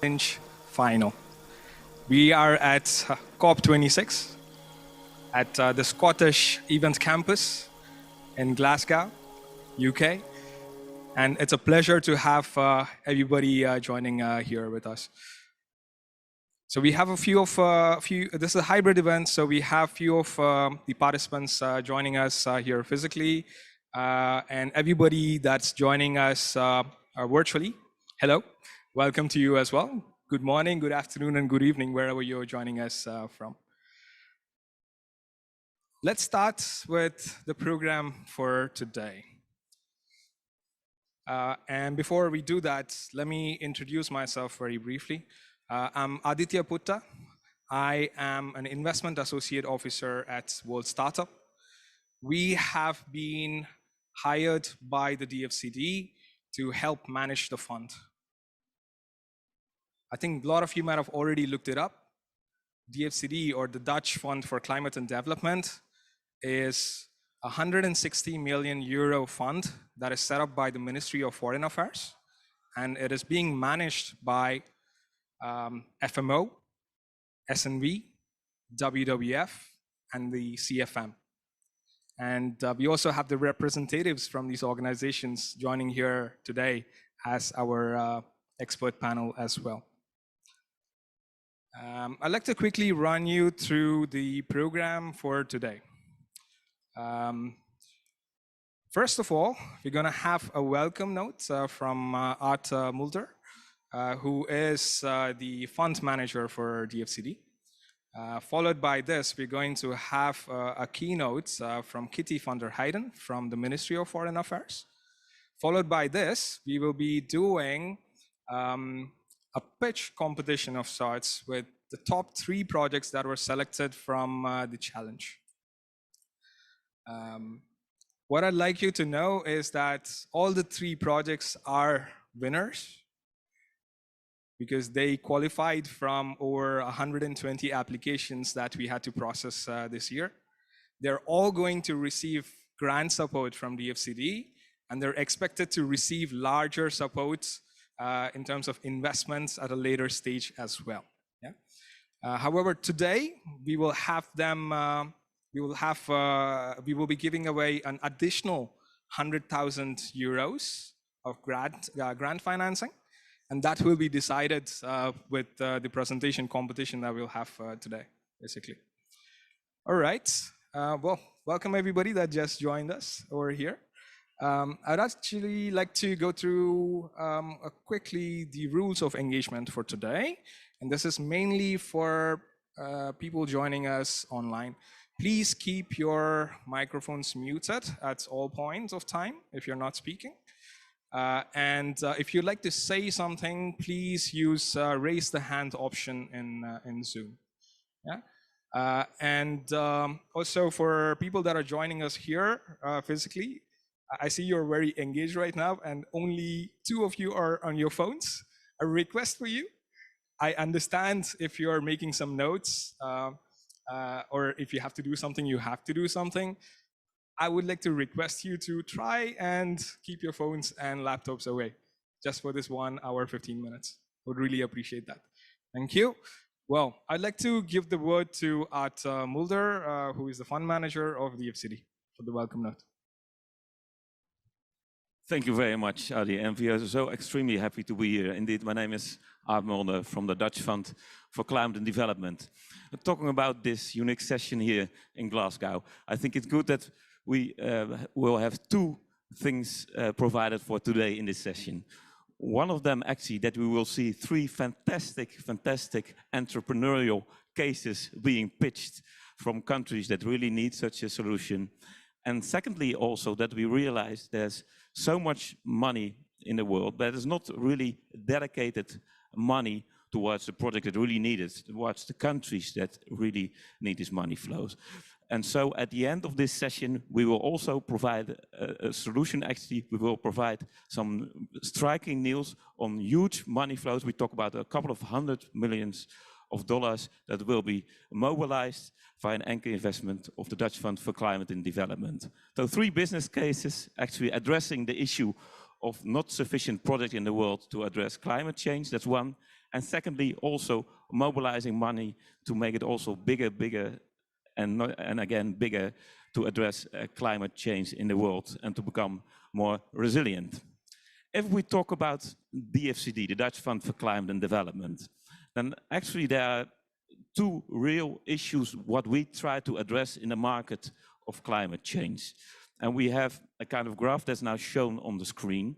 Challenge final. We are at COP26 at the Scottish Event Campus in Glasgow, UK. And it's a pleasure to have everybody joining here with us. So we have this is a hybrid event, so we have a few of the participants joining us here physically, and everybody that's joining us virtually. Hello, welcome to you as well. Good morning, good afternoon, and good evening, wherever you're joining us from. Let's start with the program for today. And before we do that, let me introduce myself very briefly. I'm Aditya Putta. I am an investment associate officer at World Startup. We have been hired by the DFCD to help manage the fund. I think a lot of you might have already looked it up. DFCD, or the Dutch Fund for Climate and Development, is a 160 million euro fund that is set up by the Ministry of Foreign Affairs, and it is being managed by FMO, SNV, WWF, and the CFM. And we also have the representatives from these organizations joining here today as our expert panel as well. I'd like to quickly run you through the program for today. First of all, we're going to have a welcome note from Art Mulder, who is the fund manager for DFCD. Followed by this, we're going to have a keynote from Kitty van der Heijden from the Ministry of Foreign Affairs. Followed by this, we will be doing a pitch competition of sorts with the top 3 projects that were selected from the challenge. What I'd like you to know is that all the 3 projects are winners, because they qualified from over 120 applications that we had to process this year. They're all going to receive grant support from DFCD, and they're expected to receive larger support in terms of investments at a later stage as well. Yeah? However, today we will have them. We will be giving away an additional 100,000 euros of grant financing. And that will be decided with the presentation competition that we'll have today, basically. All right. Well, welcome everybody that just joined us over here. I'd actually like to go through quickly the rules of engagement for today. And this is mainly for people joining us online. Please keep your microphones muted at all points of time if you're not speaking. And if you'd like to say something, please use raise the hand option in Zoom. Yeah? And also for people that are joining us here physically, I see you're very engaged right now, and only 2 of you are on your phones. A request for you: I understand if you're making some notes, or if you have to do something, you have to do something. I would like to request you to try and keep your phones and laptops away just for this 1 hour, 15 minutes. Would really appreciate that. Thank you. Well, I'd like to give the word to Art Mulder, who is the fund manager of the DFCD, for the welcome note. Thank you very much, Adi, and we are so extremely happy to be here. Indeed, my name is Art Mulder from the Dutch Fund for Climate and Development. Talking about this unique session here in Glasgow, I think it's good that we will have 2 things provided for today in this session. One of them actually that we will see 3 fantastic entrepreneurial cases being pitched from countries that really need such a solution. And secondly, also that we realize there's so much money in the world that is not really dedicated money towards the project that really need it, towards the countries that really need this money flows. And so at the end of this session, we will also provide a solution. Actually, we will provide some striking news on huge money flows. We talk about a couple of $100 million that will be mobilized via an anchor investment of the Dutch Fund for Climate and Development. So 3 business cases actually addressing the issue of not sufficient project in the world to address climate change. That's one. And secondly, also mobilizing money to make it also bigger, and again, bigger to address climate change in the world and to become more resilient. If we talk about DFCD, the Dutch Fund for Climate and Development, then actually there are two real issues what we try to address in the market of climate change. And we have a kind of graph that's now shown on the screen.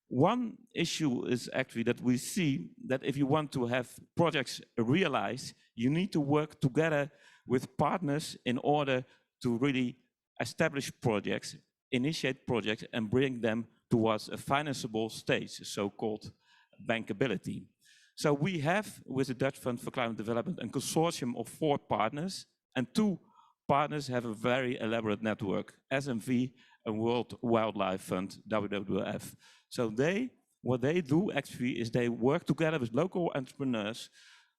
One issue is actually that we see that if you want to have projects realized, you need to work together with partners in order to really establish projects, initiate projects, and bring them towards a financeable stage, so-called bankability. So we have, with the Dutch Fund for Climate Development, a consortium of 4 partners, and 2 partners have a very elaborate network, SMV and World Wildlife Fund, WWF. So what they do actually is they work together with local entrepreneurs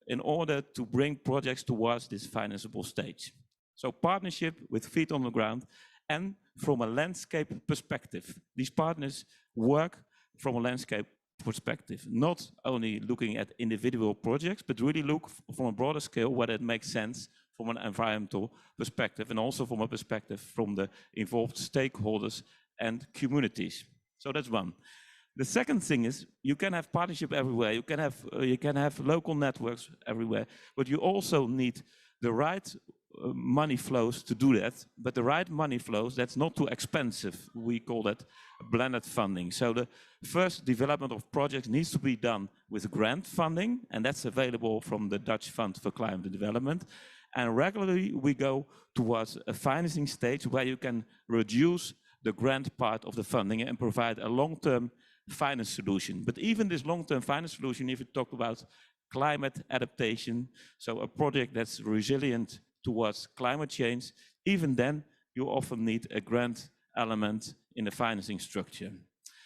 in order to bring projects towards this financeable stage. So partnership with feet on the ground, and from a landscape perspective. These partners work from a landscape perspective, not only looking at individual projects, but really look from a broader scale whether it makes sense from an environmental perspective, and also from a perspective from the involved stakeholders and communities. So that's one. The second thing is you can have partnership everywhere, you can have local networks everywhere, but you also need the right money flows to do that, but the right money flows that's not too expensive. We call that blended funding. So the first development of projects needs to be done with grant funding, and that's available from the Dutch Fund for Climate Development. And regularly we go towards a financing stage where you can reduce the grant part of the funding and provide a long-term finance solution. But even this long-term finance solution, if you talk about climate adaptation, so a project that's resilient towards climate change, even then you often need a grant element in the financing structure.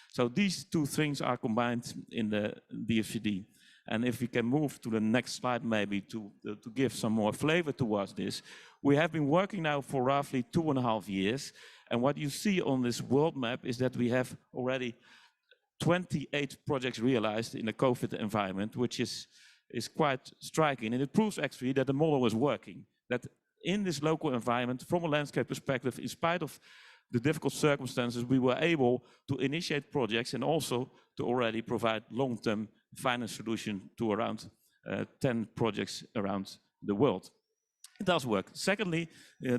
So these two things are combined in the DFCD. And if we can move to the next slide maybe to give some more flavor towards this. We have been working now for roughly 2.5 years. And what you see on this world map is that we have already 28 projects realized in a COVID environment, which is quite striking. And it proves actually that the model is working. That in this local environment, from a landscape perspective, in spite of the difficult circumstances, we were able to initiate projects and also to already provide long-term finance solution to around 10 projects around the world. It does work. Secondly,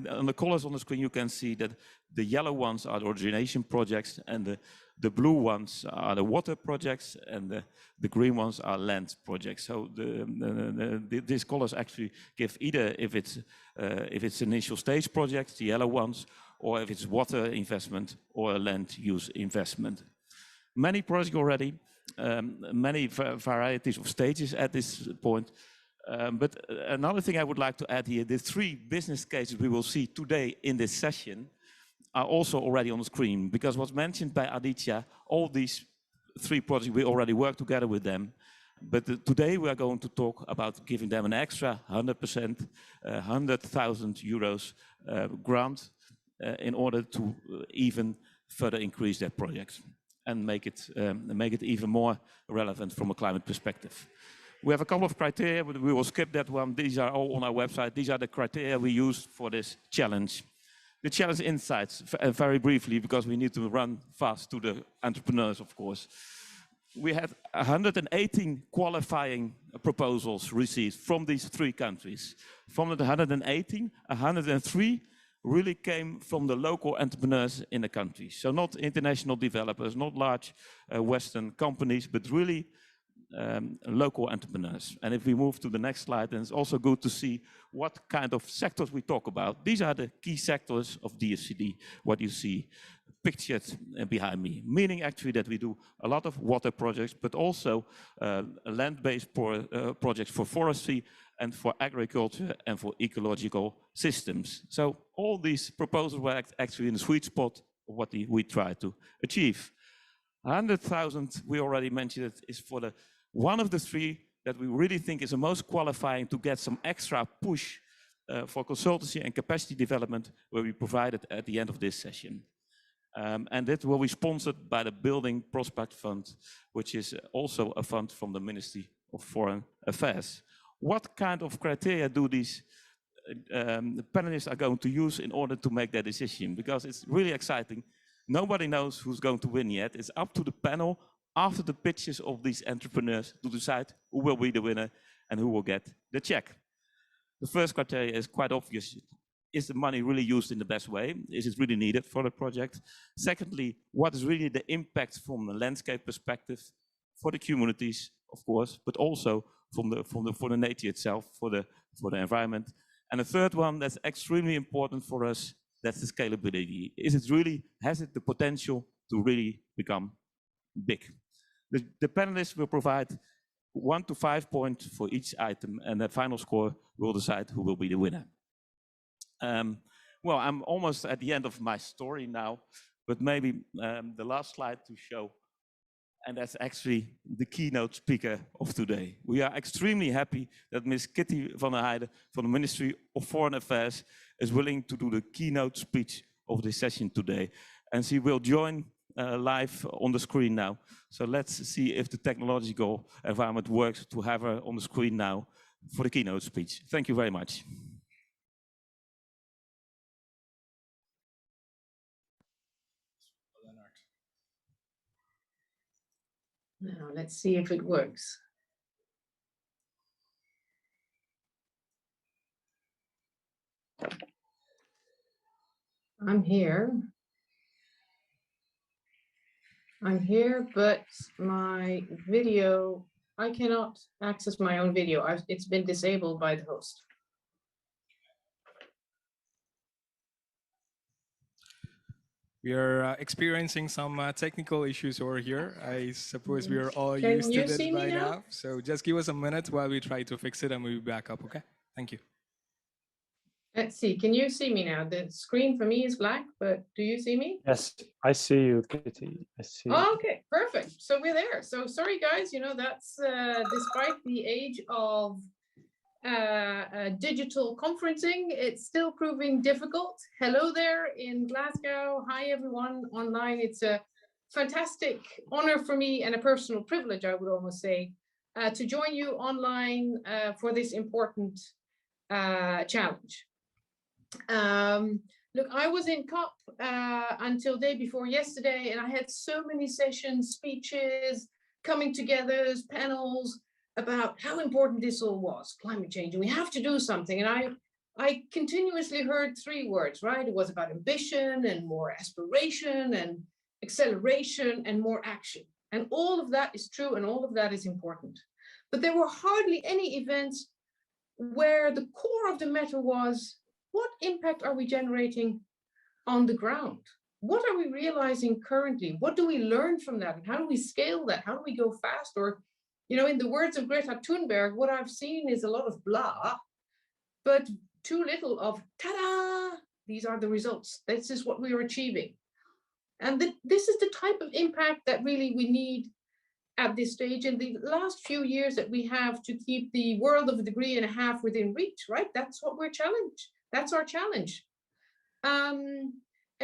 on the colors on the screen, you can see that the yellow ones are the origination projects, and the blue ones are the water projects, and the green ones are land projects. So these colors actually give either if it's initial stage projects, the yellow ones, or if it's water investment or land use investment. Many projects already, many varieties of stages at this point. But another thing I would like to add here, the 3 business cases we will see today in this session are also already on the screen, because what's mentioned by Aditya, all these 3 projects, we already work together with them. But today we are going to talk about giving them an extra 100%, 100,000 euros grant in order to even further increase their projects and make it even more relevant from a climate perspective. We have a couple of criteria, but we will skip that one. These are all on our website. These are the criteria we used for this challenge. The challenge insights, very briefly, because we need to run fast to the entrepreneurs, of course. We had 118 qualifying proposals received from these 3 countries. From the 118, 103 really came from the local entrepreneurs in the country. So not international developers, not large Western companies, but really local entrepreneurs. And if we move to the next slide, then it's also good to see what kind of sectors we talk about. These are the key sectors of DFCD, what you see pictured behind me, meaning actually that we do a lot of water projects, but also land-based projects for forestry and for agriculture and for ecological systems. So all these proposals were actually in the sweet spot of what we try to achieve. 100,000, we already mentioned it, is for one of the 3 that we really think is the most qualifying to get some extra push for consultancy and capacity development, where we provide it at the end of this session. And that will be sponsored by the Building Prospect Fund, which is also a fund from the Ministry of Foreign Affairs. What kind of criteria do these the panelists are going to use in order to make their decision? Because it's really exciting. Nobody knows who's going to win yet. It's up to the panel after the pitches of these entrepreneurs to decide who will be the winner and who will get the check. The first criteria is quite obvious. Is the money really used in the best way? Is it really needed for the project? Secondly, what is really the impact from the landscape perspective for the communities, of course, but also for the nature itself, for the environment. And the third one that's extremely important for us, that's the scalability. Has it the potential to really become big? The panelists will provide 1 to 5 points for each item, and the final score will decide who will be the winner. Well, I'm almost at the end of my story now, but maybe the last slide to show, and that's actually the keynote speaker of today. We are extremely happy that Ms. Kitty van der Heijden from the Ministry of Foreign Affairs is willing to do the keynote speech of this session today. And she will join live on the screen now. So let's see if the technological environment works to have her on the screen now for the keynote speech. Thank you very much. Now let's see if it works. I'm here, but my video, I cannot access my own video. It's been disabled by the host. We are experiencing some technical issues over here. I suppose we are all used to this by now. So just give us a minute while we try to fix it and we'll be back up, okay? Thank you. Let's see, can you see me now? The screen for me is black, but do you see me? Yes, I see you, Kitty. I see. Oh, okay, perfect. So we're there. So sorry, guys, you know, that's despite the age of digital conferencing, it's still proving difficult. Hello there in Glasgow. Hi, everyone online. It's a fantastic honor for me and a personal privilege, I would almost say, to join you online for this important challenge. Look, I was in COP until day before yesterday, and I had so many sessions, speeches, coming together, panels about how important this all was, climate change, and we have to do something. And I continuously heard three words, right? It was about ambition and more aspiration and acceleration and more action. And all of that is true and all of that is important. But there were hardly any events where the core of the matter was, what impact are we generating on the ground? What are we realizing currently? What do we learn from that? And how do we scale that? How do we go fast? Or, you know, in the words of Greta Thunberg, what I've seen is a lot of blah, but too little of ta-da! These are the results. This is what we are achieving. And this is the type of impact that really we need at this stage in the last few years that we have to keep the world of a degree and a half within reach, right? That's what we're challenged. That's our challenge. And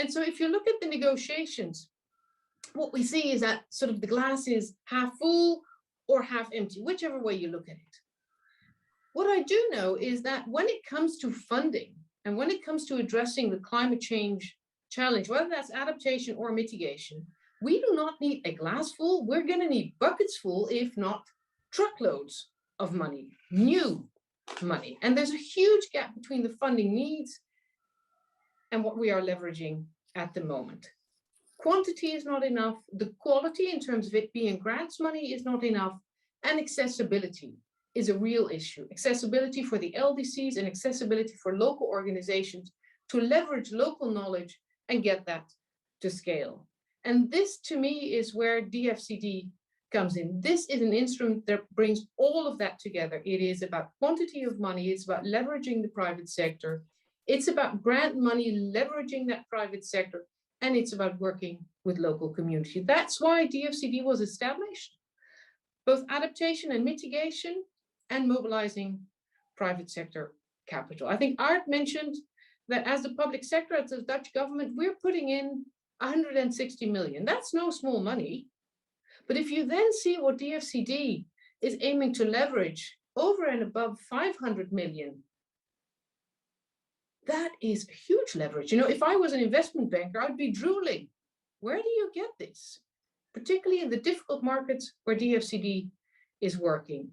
so if you look at the negotiations, what we see is that sort of the glass is half full or half empty, whichever way you look at it. What I do know is that when it comes to funding and when it comes to addressing the climate change challenge, whether that's adaptation or mitigation, we do not need a glass full. We're going to need buckets full, if not truckloads of money, new money. And there's a huge gap between the funding needs and what we are leveraging at the moment. Quantity is not enough. The quality in terms of it being grants money is not enough. And accessibility is a real issue. Accessibility for the LDCs and accessibility for local organizations to leverage local knowledge and get that to scale. And this, to me, is where DFCD comes in. This is an instrument that brings all of that together. It is about quantity of money. It's about leveraging the private sector. It's about grant money, leveraging that private sector. And it's about working with local community. That's why DFCD was established, both adaptation and mitigation and mobilizing private sector capital. I think Art mentioned that as the public sector, as the Dutch government, we're putting in 160 million. That's no small money. But if you then see what DFCD is aiming to leverage over and above 500 million. That is huge leverage. You know, if I was an investment banker, I'd be drooling. Where do you get this? Particularly in the difficult markets where DFCD is working.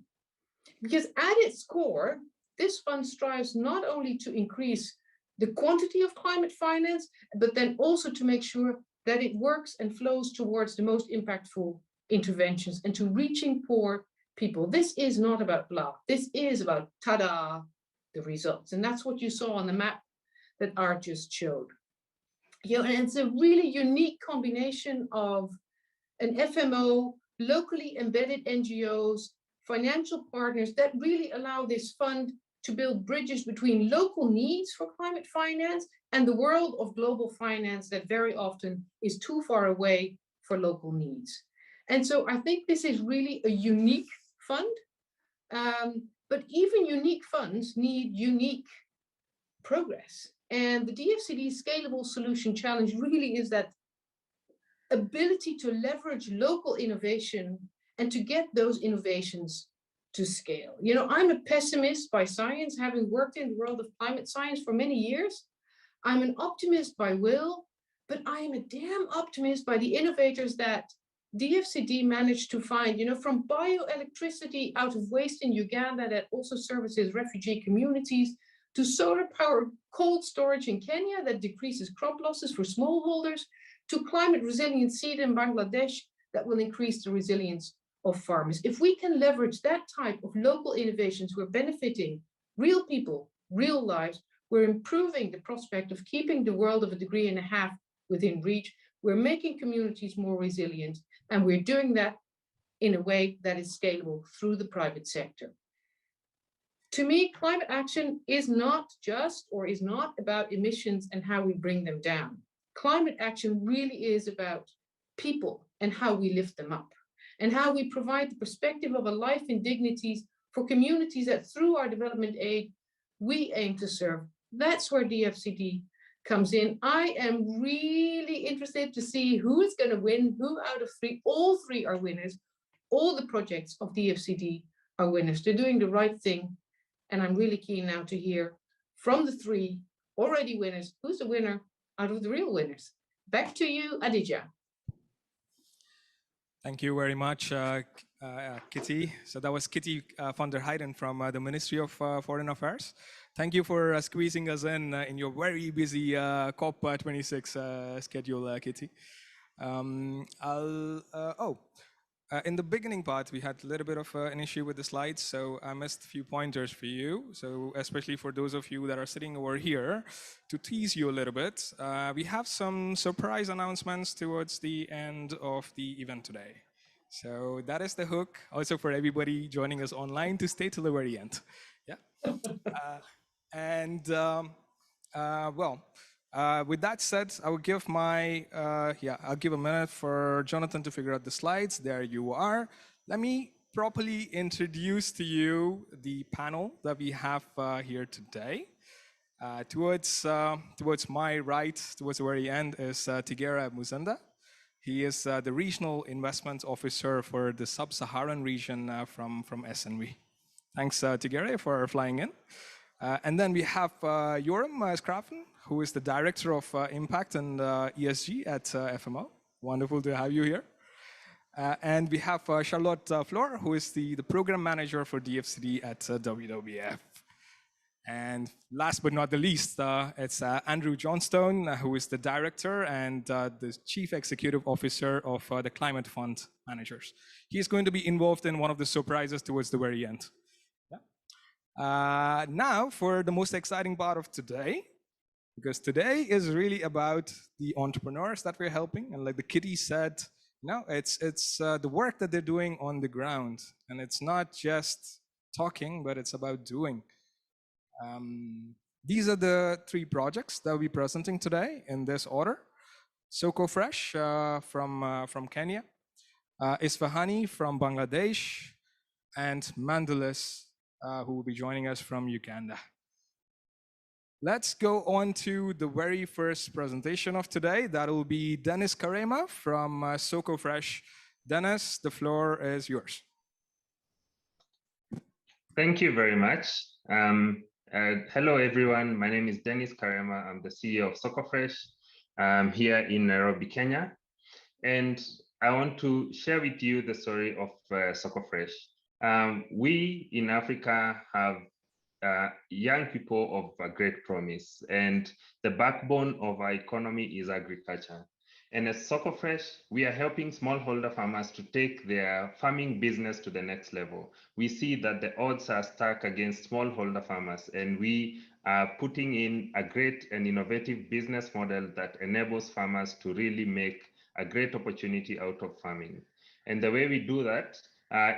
Because at its core, this fund strives not only to increase the quantity of climate finance, but then also to make sure that it works and flows towards the most impactful interventions and to reaching poor people. This is not about blah. This is about ta-da, the results. And that's what you saw on the map that Art just showed. You know, and it's a really unique combination of an FMO, locally embedded NGOs, financial partners that really allow this fund to build bridges between local needs for climate finance and the world of global finance that very often is too far away for local needs. And so I think this is really a unique fund, but even unique funds need unique progress. And the DFCD Scalable Solution Challenge really is that ability to leverage local innovation and to get those innovations to scale. You know, I'm a pessimist by science, having worked in the world of climate science for many years. I'm an optimist by will, but I am a damn optimist by the innovators that DFCD managed to find, you know, from bioelectricity out of waste in Uganda that also services refugee communities, to solar powered cold storage in Kenya that decreases crop losses for smallholders, to climate resilient seed in Bangladesh that will increase the resilience of farmers. If we can leverage that type of local innovations, we're benefiting real people, real lives, we're improving the prospect of keeping the world of 1.5 degrees within reach, we're making communities more resilient, and we're doing that in a way that is scalable through the private sector. To me, climate action is not just or is not about emissions and how we bring them down. Climate action really is about people and how we lift them up, and how we provide the perspective of a life in dignity for communities that through our development aid, we aim to serve. That's where DFCD comes in. I am really interested to see who is going to win, who out of three. All three are winners. All the projects of DFCD are winners. They're doing the right thing. And I'm really keen now to hear from the three already winners, who's the winner out of the real winners. Back to you, Aditya. Thank you very much, Kitty. So that was Kitty van der Heijden from the Ministry of Foreign Affairs. Thank you for squeezing us in your very busy COP26 schedule, Kitty. In the beginning part, we had a little bit of an issue with the slides, so I missed a few pointers for you. So especially for those of you that are sitting over here, to tease you a little bit, we have some surprise announcements towards the end of the event today. So that is the hook, also for everybody joining us online to stay till the very end. Yeah. With that said, I will give I'll give a minute for Jonathan to figure out the slides. There you are. Let me properly introduce to you the panel that we have here today. Towards my right, towards the very end, is Tigera Muzenda. He is the Regional Investment Officer for the Sub-Saharan region from SNV. Thanks, Tigera, for flying in. And then we have Joram Skraven, who is the Director of Impact and ESG at FMO. Wonderful to have you here. And we have Charlotte Floor, who is the Program Manager for DFCD at WWF. And last but not the least, it's Andrew Johnstone, who is the Director and the Chief Executive Officer of the Climate Fund Managers. He is going to be involved in one of the surprises towards the very end. Yeah. Now for the most exciting part of today, because today is really about the entrepreneurs that we're helping. And like the Kitty said, it's the work that they're doing on the ground. And it's not just talking, but it's about doing. These are the three projects that we'll be presenting today in this order. Soko Fresh from Kenya, Isfahani from Bangladesh, and Mandalis, who will be joining us from Uganda. Let's go on to the very first presentation of today. That will be Dennis Karema from Soko Fresh. Dennis, the floor is yours. Thank you very much. Hello, everyone. My name is Dennis Karema. I'm the CEO of SocoFresh here in Nairobi, Kenya. And I want to share with you the story of SocoFresh. We in Africa have young people of great promise, and the backbone of our economy is agriculture. And as SocoFresh, we are helping smallholder farmers to take their farming business to the next level. We see that the odds are stacked against smallholder farmers, and we are putting in a great and innovative business model that enables farmers to really make a great opportunity out of farming. And the way we do that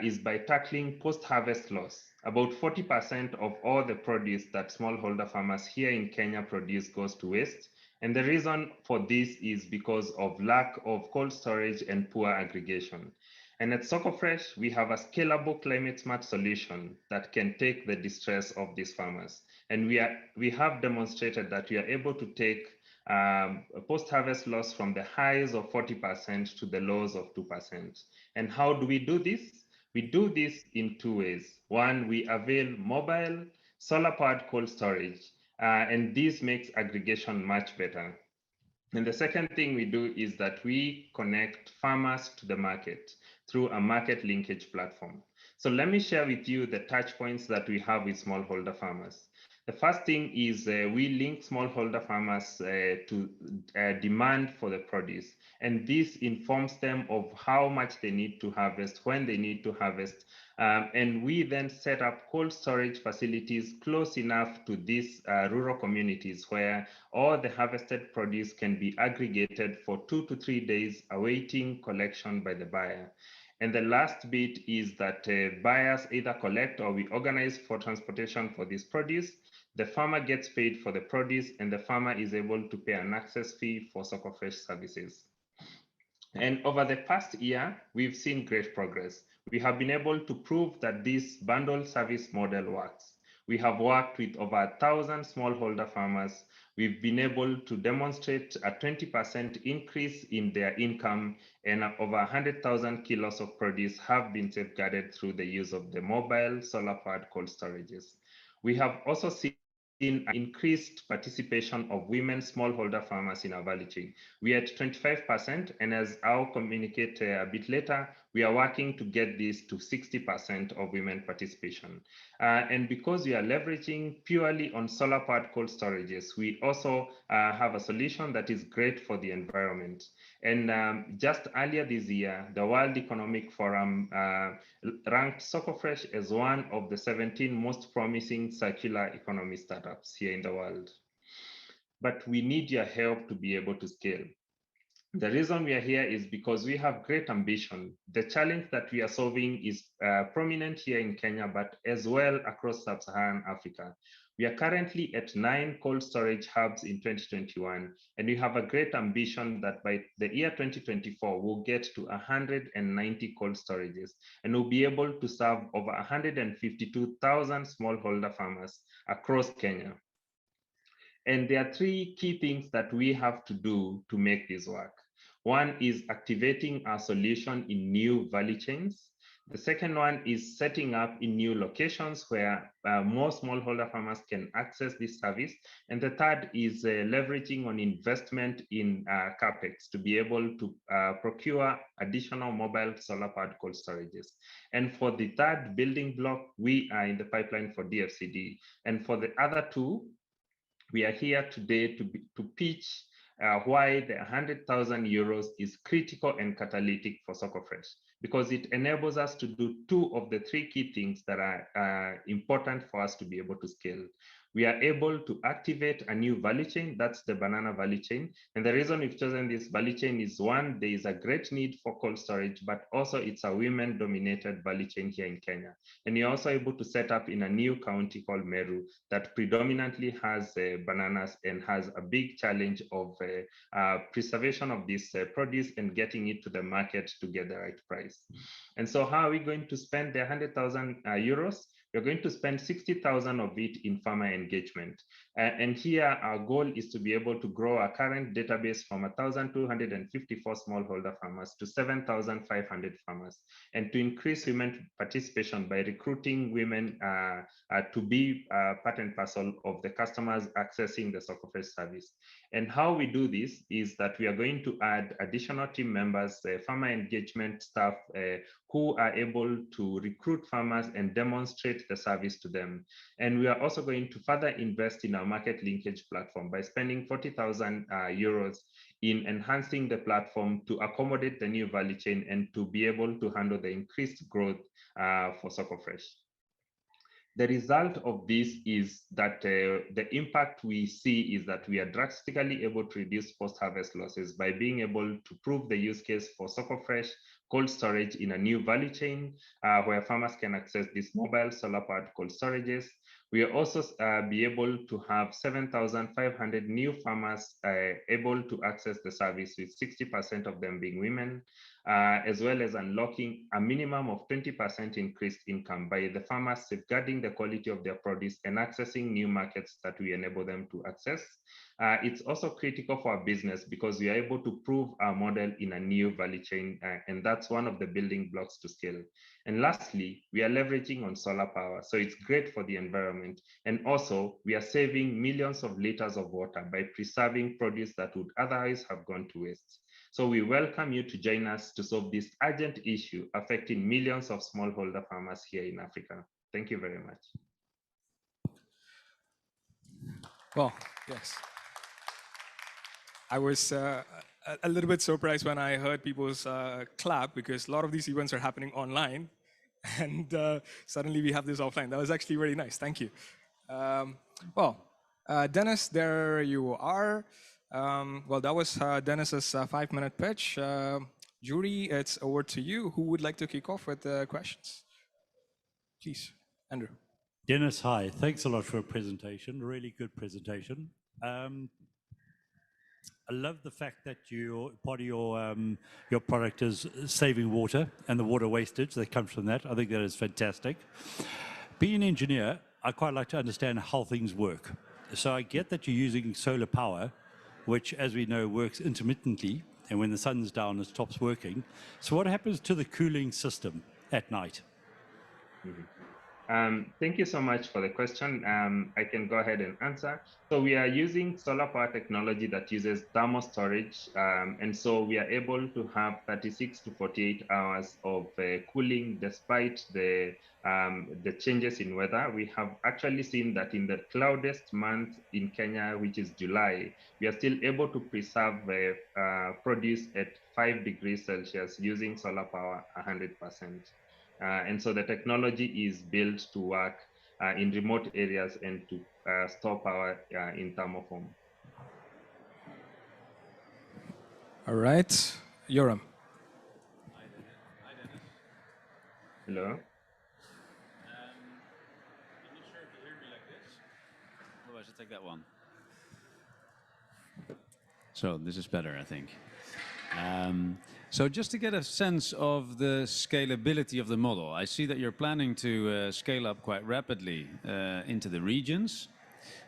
is by tackling post-harvest loss. About 40% of all the produce that smallholder farmers here in Kenya produce goes to waste. And the reason for this is because of lack of cold storage and poor aggregation. And at SocoFresh, we have a scalable climate smart solution that can take the distress of these farmers. And we have demonstrated that we are able to take post-harvest loss from the highs of 40% to the lows of 2%. And how do we do this? We do this in two ways. One, we avail mobile solar-powered cold storage, and this makes aggregation much better. And the second thing we do is that we connect farmers to the market through a market linkage platform. So let me share with you the touch points that we have with smallholder farmers. The first thing is we link smallholder farmers to demand for the produce. And this informs them of how much they need to harvest, when they need to harvest. And we then set up cold storage facilities close enough to these rural communities where all the harvested produce can be aggregated for 2 to 3 days, awaiting collection by the buyer. And the last bit is that buyers either collect or we organize for transportation for this produce. The farmer gets paid for the produce, and the farmer is able to pay an access fee for SocoFresh services. And over the past year, we've seen great progress. We have been able to prove that this bundle service model works. We have worked with over 1,000 smallholder farmers. We've been able to demonstrate a 20% increase in their income, and over 100,000 kilos of produce have been safeguarded through the use of the mobile solar-powered cold storages. We have also seen increased participation of women smallholder farmers in our value chain. We are at 25%, and as I'll communicate a bit later, we are working to get this to 60% of women participation. And because we are leveraging purely on solar-powered cold storages, we also have a solution that is great for the environment. And just earlier this year, the World Economic Forum ranked SocoFresh as one of the 17 most promising circular economy startups here in the world. But we need your help to be able to scale. The reason we are here is because we have great ambition. The challenge that we are solving is prominent here in Kenya, but as well across sub-Saharan Africa. We are currently at 9 cold storage hubs in 2021, and we have a great ambition that by the year 2024, we'll get to 190 cold storages, and we'll be able to serve over 152,000 smallholder farmers across Kenya. And there are 3 key things that we have to do to make this work. One is activating our solution in new value chains. The second one is setting up in new locations where more smallholder farmers can access this service. And the third is leveraging on investment in CapEx to be able to procure additional mobile solar-powered cold storages. And for the third building block, we are in the pipeline for DFCD. And for the other 2, we are here today to pitch why the 100,000 euros is critical and catalytic for SocoFresh, because it enables us to do 2 of the 3 key things that are important for us to be able to scale. We are able to activate a new value chain, that's the banana value chain. And the reason we've chosen this value chain is, one, there is a great need for cold storage, but also it's a women-dominated value chain here in Kenya. And you're also able to set up in a new county called Meru that predominantly has bananas and has a big challenge of preservation of this produce and getting it to the market to get the right price. And so how are we going to spend the 100,000 euros? We're going to spend 60,000 of it in farmer engagement. And here our goal is to be able to grow our current database from 1,254 smallholder farmers to 7,500 farmers, and to increase women participation by recruiting women to be part and parcel of the customers accessing the Socofresh service. And how we do this is that we are going to add additional team members, farmer engagement staff, who are able to recruit farmers and demonstrate the service to them. And we are also going to further invest in our market linkage platform by spending 40,000 euros in enhancing the platform to accommodate the new value chain and to be able to handle the increased growth for Socofresh. The result of this is that the impact we see is that we are drastically able to reduce post-harvest losses by being able to prove the use case for Socofresh cold storage in a new value chain where farmers can access these mobile solar-powered cold storages. We will also be able to have 7,500 new farmers able to access the service, with 60% of them being women, as well as unlocking a minimum of 20% increased income by the farmers safeguarding the quality of their produce and accessing new markets that we enable them to access. It's also critical for our business because we are able to prove our model in a new value chain, and that's one of the building blocks to scale. And lastly, we are leveraging on solar power, so it's great for the environment. And also, we are saving millions of liters of water by preserving produce that would otherwise have gone to waste. So we welcome you to join us to solve this urgent issue affecting millions of smallholder farmers here in Africa. Thank you very much. Well, yes. I was a little bit surprised when I heard people's clap, because a lot of these events are happening online, and suddenly we have this offline. That was actually very nice. Thank you. Dennis, there you are. Well, that was Dennis's 5-minute pitch. Jury, it's over to you. Who would like to kick off with questions? Please, Andrew. Dennis, hi. Thanks a lot for a presentation. Really good presentation. I love the fact that part of your product is saving water and the water wastage that comes from that. I think that is fantastic. Being an engineer, I quite like to understand how things work. So I get that you're using solar power, which, as we know, works intermittently, and when the sun's down, it stops working. So what happens to the cooling system at night? Thank you so much for the question. I can go ahead and answer. So we are using solar power technology that uses thermal storage. And so we are able to have 36 to 48 hours of cooling despite the changes in weather. We have actually seen that in the cloudiest month in Kenya, which is July, we are still able to preserve produce at 5 degrees Celsius using solar power 100%. And so the technology is built to work in remote areas and to store power in thermal form. All right, Yoram. Hello. I'm not sure if you hear me like this. Otherwise, I'll take that one. So this is better, I think. So just to get a sense of the scalability of the model, I see that you're planning to scale up quite rapidly into the regions.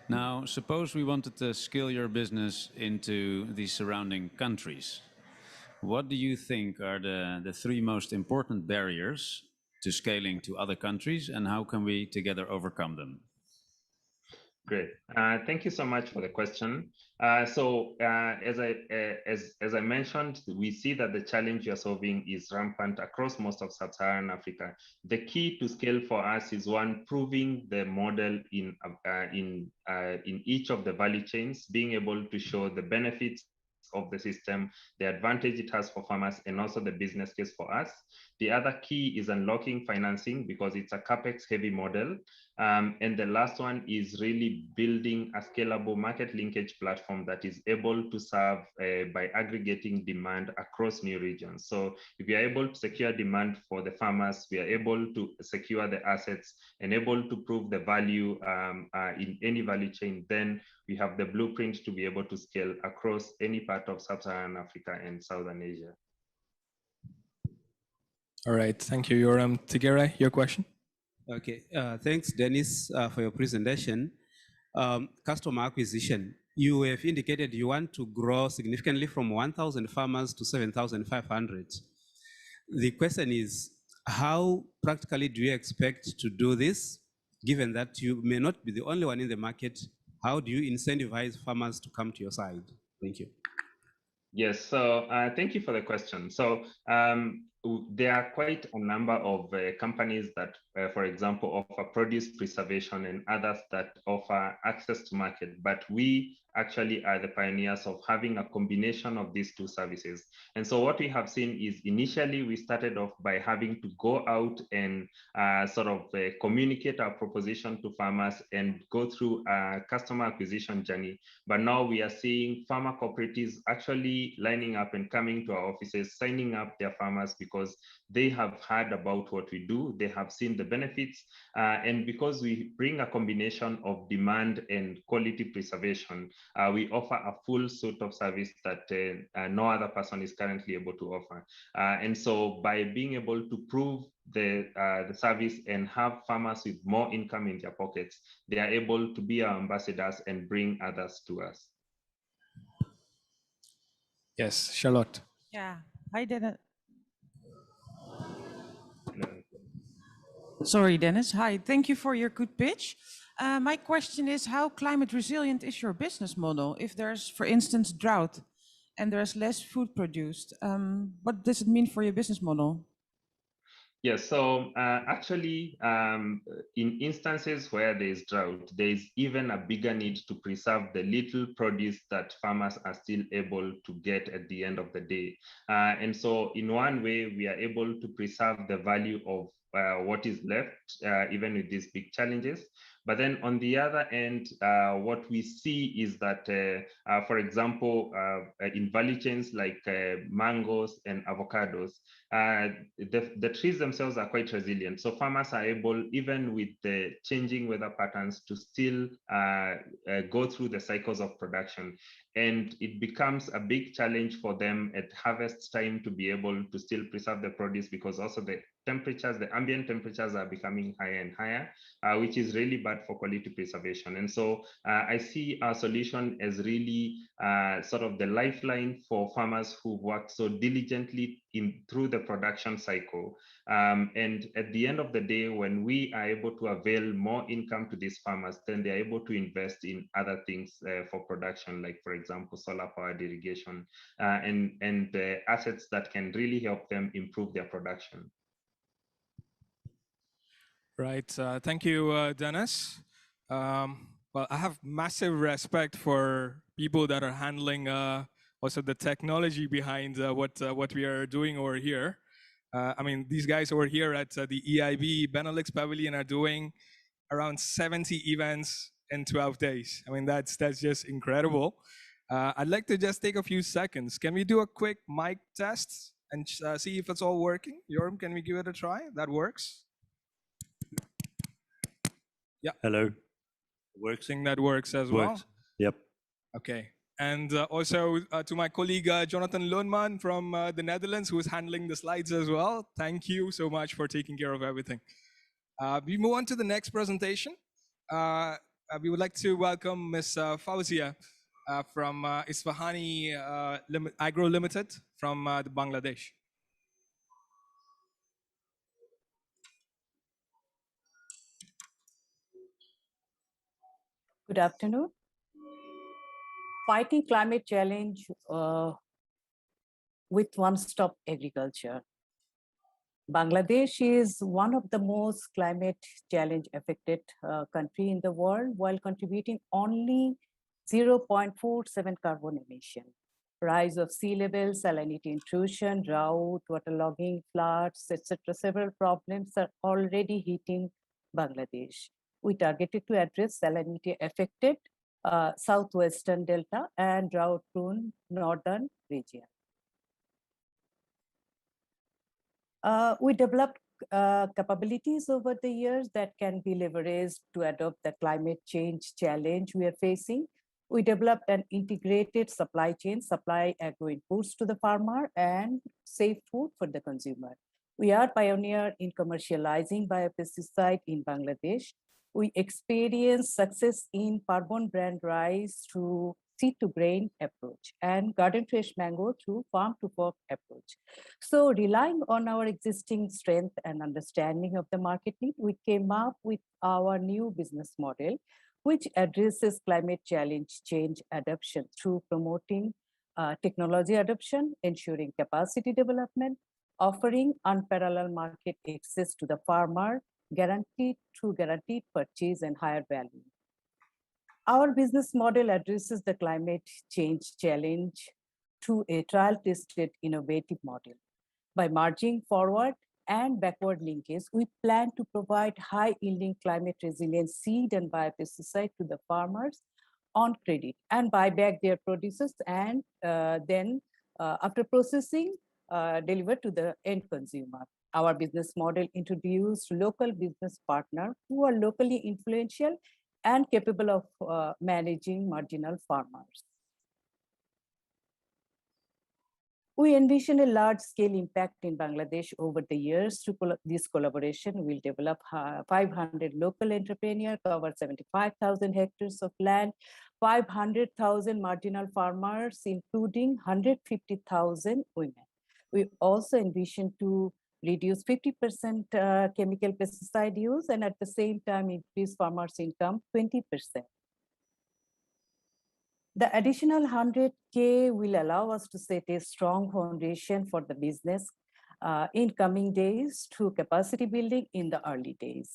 Now, suppose we wanted to scale your business into the surrounding countries. What do you think are the 3 most important barriers to scaling to other countries, and how can we together overcome them? Great. Thank you so much for the question. As I mentioned, we see that the challenge you're solving is rampant across most of sub-Saharan Africa. The key to scale for us is, one, proving the model in each of the value chains, being able to show the benefits of the system, the advantage it has for farmers, and also the business case for us. The other key is unlocking financing, because it's a CapEx heavy model. And the last one is really building a scalable market linkage platform that is able to serve by aggregating demand across new regions. So if we are able to secure demand for the farmers, we are able to secure the assets and able to prove the value in any value chain, then we have the blueprint to be able to scale across any part of sub-Saharan Africa and Southern Asia. All right, thank you, Yoram. Tigere, your question? Okay, thanks, Dennis, for your presentation. Customer acquisition, you have indicated you want to grow significantly from 1,000 farmers to 7,500. The question is, how practically do you expect to do this, given that you may not be the only one in the market? How do you incentivize farmers to come to your side? Thank you. Yes, so thank you for the question. So there are quite a number of companies that, for example, offer produce preservation and others that offer access to market, but we actually are the pioneers of having a combination of these two services. And so what we have seen is initially we started off by having to go out and sort of communicate our proposition to farmers and go through a customer acquisition journey. But now we are seeing farmer cooperatives actually lining up and coming to our offices, signing up their farmers because they have heard about what we do, they have seen the benefits, and because we bring a combination of demand and quality preservation, we offer a full suite of service that no other person is currently able to offer. And so by being able to prove the service and have farmers with more income in their pockets, they are able to be our ambassadors and bring others to us. Yes, Charlotte. Yeah, hi Dennis. Sorry, Dennis. Hi, thank you for your good pitch. My question is, how climate resilient is your business model? If there's, for instance, drought and there's less food produced, what does it mean for your business model? Yes, so actually, in instances where there is drought, there is even a bigger need to preserve the little produce that farmers are still able to get at the end of the day. And so in one way, we are able to preserve the value of what is left, even with these big challenges. But then on the other end, what we see is that, for example, in value chains like mangoes and avocados, the trees themselves are quite resilient. So farmers are able, even with the changing weather patterns, to still go through the cycles of production. And it becomes a big challenge for them at harvest time to be able to still preserve the produce, because also the temperatures, the ambient temperatures are becoming higher and higher, which is really bad for quality preservation. And so I see our solution as really sort of the lifeline for farmers who work so diligently through the production cycle. And at the end of the day, when we are able to avail more income to these farmers, then they're able to invest in other things for production, like, for example, solar powered irrigation and assets that can really help them improve their production. Right. Thank you, Dennis. Well, I have massive respect for people that are handling also the technology behind what we are doing over here. I mean, these guys over here at the EIB Benelux Pavilion are doing around 70 events in 12 days. I mean, that's just incredible. I'd like to just take a few seconds. Can we do a quick mic test and see if it's all working? Jorm, can we give it a try? That works. Yeah. Hello. Works. I think that works as well. Yep. Okay. And also to my colleague, Jonathan Loonman from the Netherlands, who is handling the slides as well. Thank you so much for taking care of everything. We move on to the next presentation. We would like to welcome Ms. Fauzia from Isfahani Agro Limited from Bangladesh. Good afternoon. Fighting climate challenge with one-stop agriculture. Bangladesh is one of the most climate challenge affected country in the world, while contributing only 0.47 carbon emission. Rise of sea level, salinity intrusion, drought, waterlogging, floods, etc. Several problems are already hitting Bangladesh. We targeted to address salinity affected southwestern delta and drought-prone northern region. We developed capabilities over the years that can be leveraged to adopt the climate change challenge we are facing. We developed an integrated supply chain, supply agro inputs to the farmer and safe food for the consumer. We are pioneer in commercializing biopesticide in Bangladesh. We experience success in Parbon brand rice through seed to grain approach and garden fresh mango through farm to fork approach. So relying on our existing strength and understanding of the market need, we came up with our new business model, which addresses climate challenge change adoption through promoting technology adoption, ensuring capacity development, offering unparalleled market access to the farmer, guaranteed through guaranteed purchase and higher value. Our business model addresses the climate change challenge through a trial-tested innovative model. By merging forward and backward linkage, we plan to provide high-yielding climate resilient seed and biopesticide to the farmers on credit and buy back their produces and then after processing, delivered to the end consumer. Our business model introduced local business partners who are locally influential and capable of managing marginal farmers. We envision a large-scale impact in Bangladesh over the years. Through this collaboration, we'll develop 500 local entrepreneurs, cover 75,000 hectares of land, 500,000 marginal farmers, including 150,000 women. We also envision to reduce 50% chemical pesticide use and at the same time increase farmers' income 20%. The additional 100K will allow us to set a strong foundation for the business in coming days through capacity building in the early days.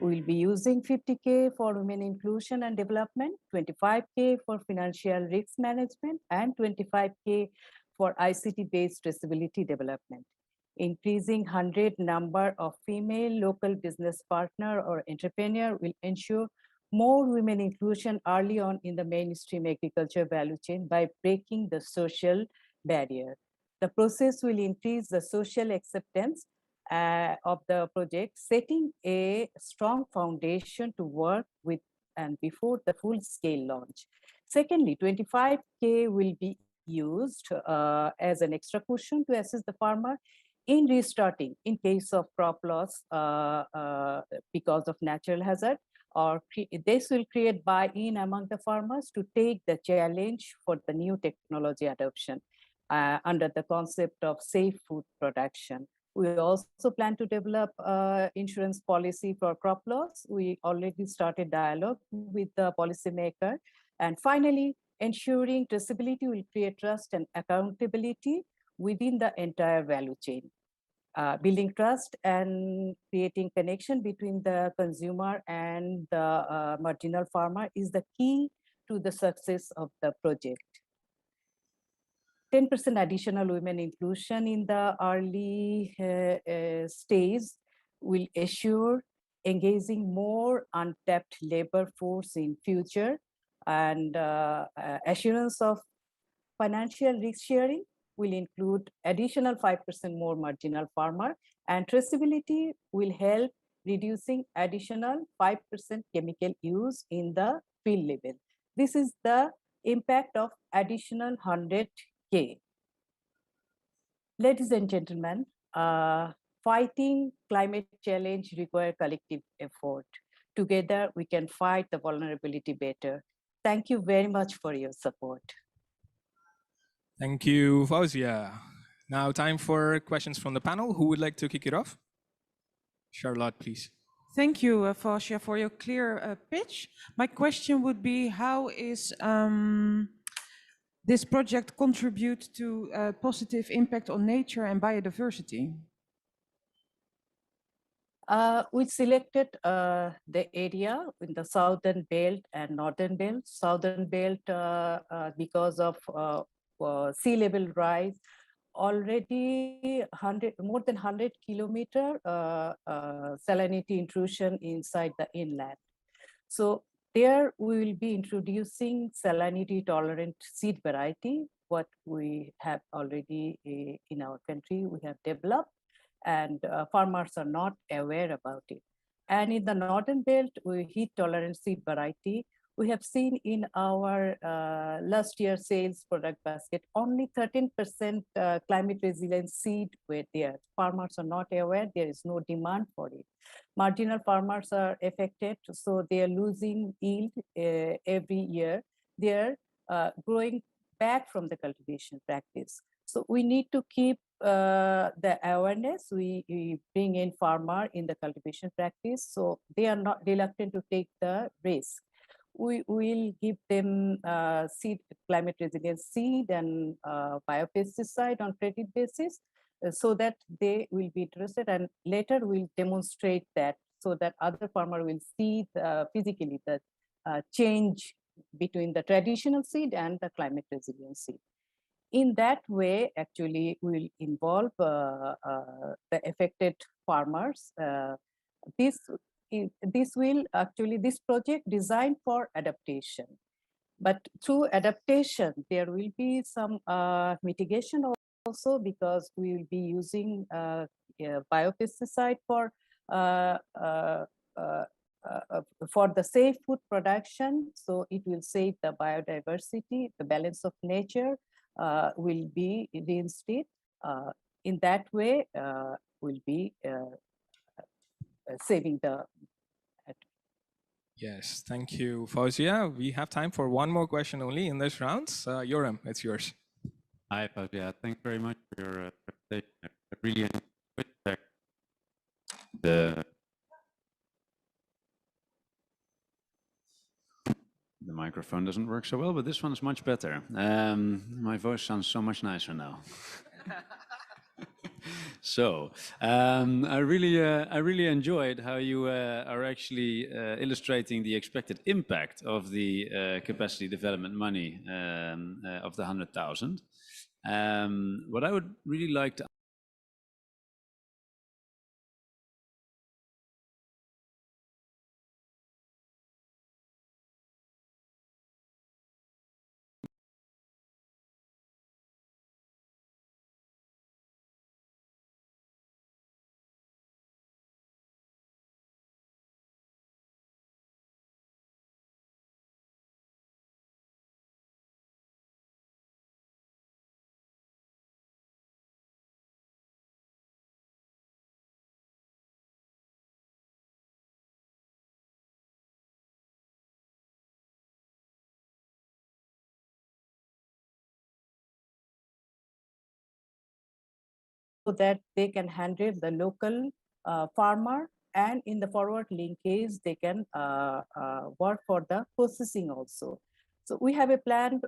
We'll be using 50K for women inclusion and development, 25K for financial risk management, and 25K for ICT-based traceability development. Increasing 100 number of female local business partner or entrepreneur will ensure more women inclusion early on in the mainstream agriculture value chain by breaking the social barrier. The process will increase the social acceptance of the project, setting a strong foundation to work with and before the full-scale launch. Secondly, 25K will be used as an extra cushion to assist the farmer in restarting in case of crop loss because of natural hazard, or this will create buy-in among the farmers to take the challenge for the new technology adoption under the concept of safe food production. We also plan to develop insurance policy for crop loss. We already started dialogue with the policymaker. And finally, ensuring traceability will create trust and accountability within the entire value chain. Building trust and creating connection between the consumer and the marginal farmer is the key to the success of the project. 10% additional women inclusion in the early stage will assure engaging more untapped labor force in future, and assurance of financial risk sharing will include additional 5% more marginal farmer, and traceability will help reducing additional 5% chemical use in the field level. This is the impact of additional 100K. Ladies and gentlemen, fighting climate challenge requires collective effort. Together, we can fight the vulnerability better. Thank you very much for your support. Thank you, Fauzia. Now time for questions from the panel. Who would like to kick it off? Charlotte, please. Thank you, Fauzia, for your clear pitch. My question would be, how is this project contribute to a positive impact on nature and biodiversity? We selected the area in the southern belt and northern belt. Southern belt because of sea level rise, already more than 100 kilometer salinity intrusion inside the inland. So there we will be introducing salinity tolerant seed variety, what we have already in our country, we have developed, and farmers are not aware about it. And in the northern belt, we heat tolerant seed variety, We have seen in our last year sales product basket, only 13% climate resilient seed were there. Farmers are not aware, there is no demand for it. Marginal farmers are affected, so they are losing yield every year. They are growing back from the cultivation practice. So we need to keep the awareness. We bring in farmer in the cultivation practice, so they are not reluctant to take the risk. We will give them seed, climate resilient seed and biopesticide on credit basis so that they will be interested, and later we'll demonstrate that so that other farmer will see physically the change between the traditional seed and the climate resilient seed. In that way, actually, we'll involve the affected farmers. This project designed for adaptation. But through adaptation, there will be some mitigation also, because we will be using biopesticide for the safe food production. So it will save the biodiversity, the balance of nature will be reinstated. In that way, will be saving the. Yes, thank you, Fauzia. We have time for one more question only in this round. Yoram, it's yours. Hi, Fauzia. Thanks very much for your presentation. I really enjoyed the microphone doesn't work so well, but this one's much better. My voice sounds so much nicer now. So I really enjoyed how you are actually illustrating the expected impact of the capacity development money of the 100,000. What I would really like to so that they can handle the local farmer, and in the forward linkage, they can work for the processing also. So we have a plan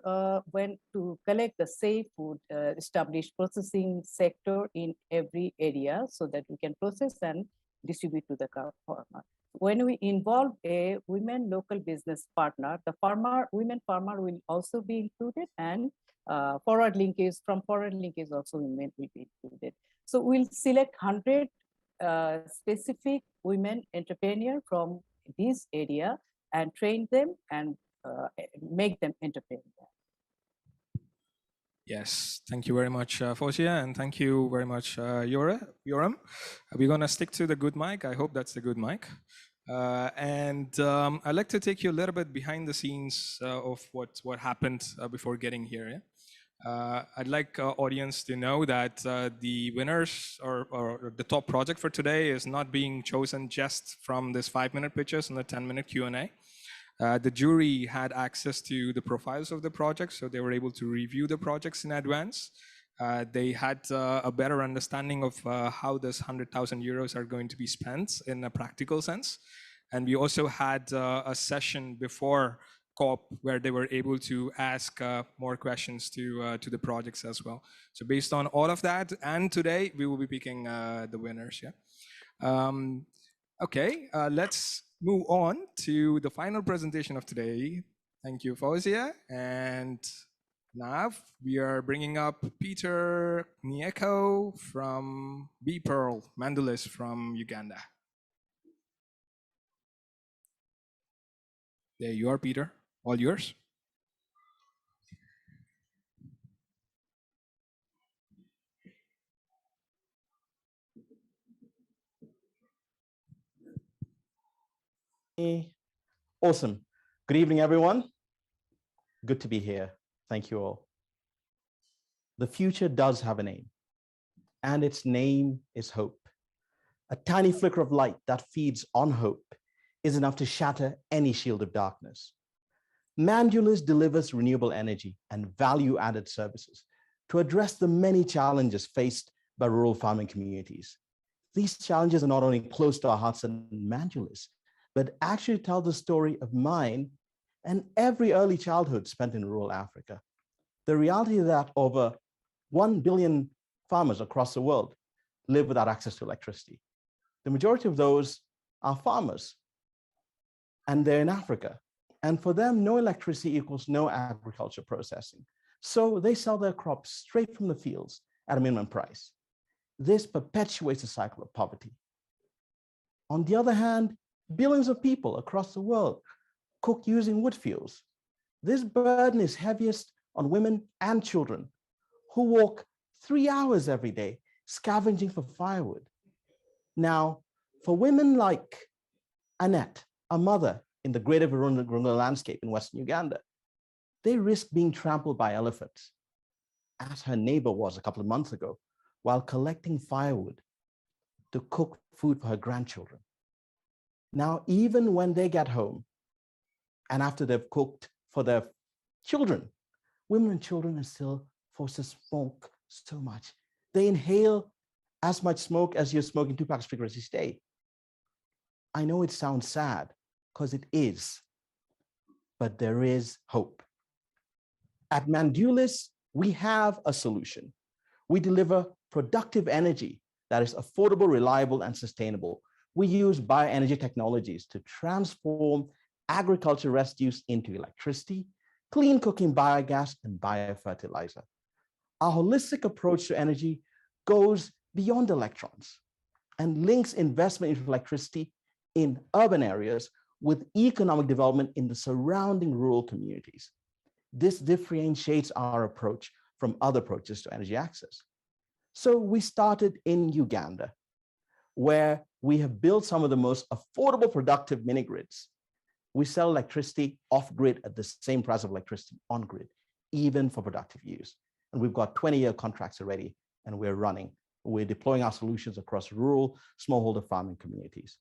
when to collect the safe food, establish processing sector in every area so that we can process and distribute to the farmer. When we involve a women local business partner, the women farmer will also be included, and forward linkage also women will be included. So we'll select 100 specific women entrepreneurs from this area and train them and make them entrepreneurs. Yes, thank you very much, Fauzia, and thank you very much, Yoram. We're gonna stick to the good mic. I hope that's the good mic. I'd like to take you a little bit behind the scenes of what happened before getting here. Yeah? I'd like audience to know that the winners or the top project for today is not being chosen just from this 5-minute pitches and the 10-minute Q&A. The jury had access to the profiles of the projects, so they were able to review the projects in advance. They had a better understanding of how this 100,000 euros are going to be spent in a practical sense. And we also had a session before COP where they were able to ask more questions to the projects as well. So based on all of that, and today we will be picking the winners. Yeah. Okay, let's move on to the final presentation of today. Thank you, Fauzia. And now we are bringing up Peter Nieko from B Pearl, Mandalis from Uganda. There you are, Peter. All yours. Awesome. Good evening, everyone. Good to be here. Thank you all. The future does have a name, and its name is hope. A tiny flicker of light that feeds on hope is enough to shatter any shield of darkness. Mandulis delivers renewable energy and value-added services to address the many challenges faced by rural farming communities. These challenges are not only close to our hearts and Mandulis, but actually tell the story of mine and every early childhood spent in rural Africa. The reality is that over 1 billion farmers across the world live without access to electricity. The majority of those are farmers, and they're in Africa. And for them, no electricity equals no agriculture processing. So they sell their crops straight from the fields at a minimum price. This perpetuates the cycle of poverty. On the other hand, billions of people across the world cook using wood fuels. This burden is heaviest on women and children who walk 3 hours every day scavenging for firewood. Now, for women like Annette, a mother in the greater Virunga landscape in Western Uganda, they risk being trampled by elephants, as her neighbor was a couple of months ago, while collecting firewood to cook food for her grandchildren. Now, even when they get home and after they've cooked for their children, women and children are still forced to smoke so much. They inhale as much smoke as you're smoking 2 packs of cigarettes each day. I know it sounds sad, because it is, but there is hope. At Mandulis, we have a solution. We deliver productive energy that is affordable, reliable, and sustainable. We use bioenergy technologies to transform agriculture residues into electricity, clean cooking biogas, and biofertilizer. Our holistic approach to energy goes beyond electrons and links investment into electricity in urban areas with economic development in the surrounding rural communities. This differentiates our approach from other approaches to energy access. So we started in Uganda, where we have built some of the most affordable, productive mini-grids. We sell electricity off-grid at the same price of electricity on-grid, even for productive use. And we've got 20-year contracts already, and we're running. We're deploying our solutions across rural smallholder farming communities.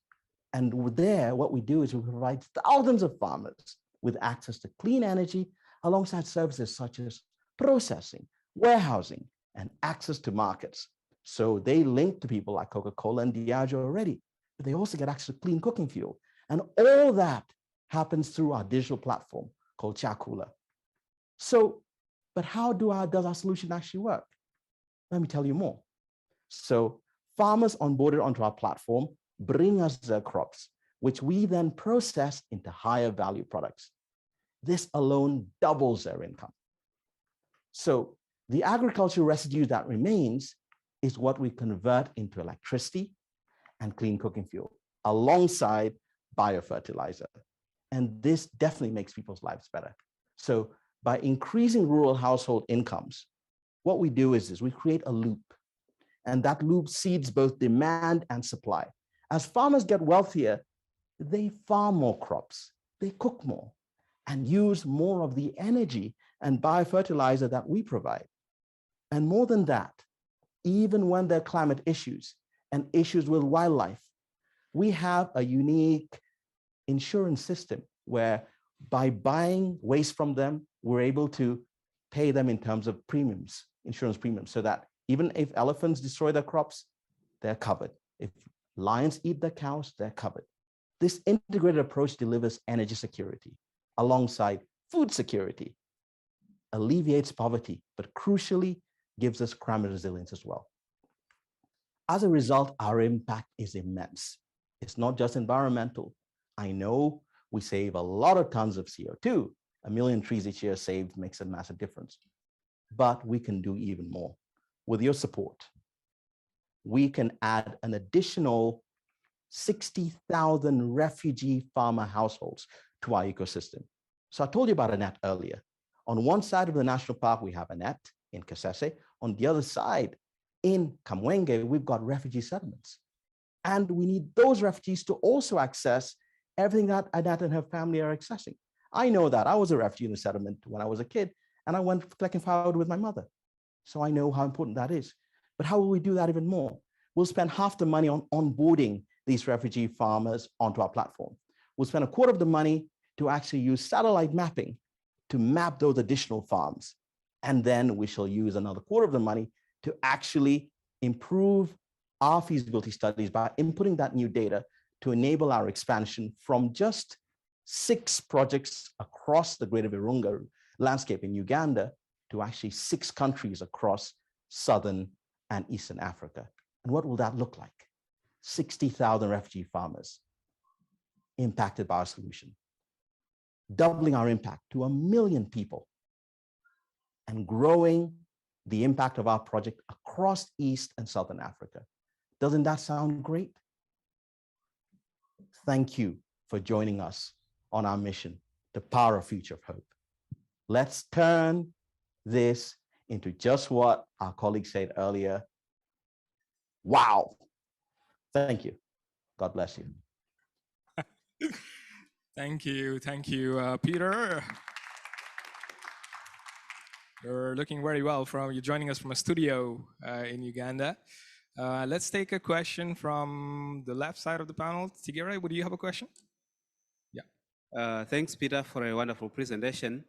And there, what we do is we provide thousands of farmers with access to clean energy alongside services such as processing, warehousing, and access to markets. So they link to people like Coca-Cola and Diageo already, but they also get access to clean cooking fuel. And all that happens through our digital platform called Chakula. So, but how does our solution actually work? Let me tell you more. So farmers onboarded onto our platform bring us their crops, which we then process into higher value products. This alone doubles their income. So the agricultural residue that remains is what we convert into electricity and clean cooking fuel alongside biofertilizer. And this definitely makes people's lives better. So by increasing rural household incomes, what we do is we create a loop, and that loop seeds both demand and supply. As farmers get wealthier, they farm more crops, they cook more, and use more of the energy and biofertilizer that we provide. And more than that, even when there are climate issues and issues with wildlife, we have a unique insurance system where by buying waste from them, we're able to pay them in terms of premiums, insurance premiums, so that even if elephants destroy their crops, they're covered. If lions eat their cows, they're covered. This integrated approach delivers energy security alongside food security, alleviates poverty, but crucially gives us climate resilience as well. As a result, our impact is immense. It's not just environmental. I know we save a lot of tons of CO2. 1 million trees each year saved makes a massive difference. But we can do even more. With your support, we can add an additional 60,000 refugee farmer households to our ecosystem. So I told you about Annette earlier. On one side of the national park, we have Annette in Kasese. On the other side, in Kamwenge, we've got refugee settlements. And we need those refugees to also access everything that Annette and her family are accessing. I know that. I was a refugee in a settlement when I was a kid, and I went collecting firewood with my mother. So I know how important that is. But how will we do that even more? We'll spend half the money on onboarding these refugee farmers onto our platform. We'll spend a quarter of the money to actually use satellite mapping to map those additional farms. And then we shall use another quarter of the money to actually improve our feasibility studies by inputting that new data to enable our expansion from just 6 projects across the Greater Virunga landscape in Uganda to actually 6 countries across Southern and Eastern Africa. And what will that look like? 60,000 refugee farmers impacted by our solution, doubling our impact to 1 million people, and growing the impact of our project across East and Southern Africa. Doesn't that sound great? Thank you for joining us on our mission to power a future of hope. Let's turn this into just what our colleague said earlier. Wow. Thank you. God bless you. Thank you, Peter. You're looking very well. You're joining us from a studio in Uganda. Let's take a question from the left side of the panel. Tigere, would you have a question? Yeah. Thanks, Peter, for a wonderful presentation.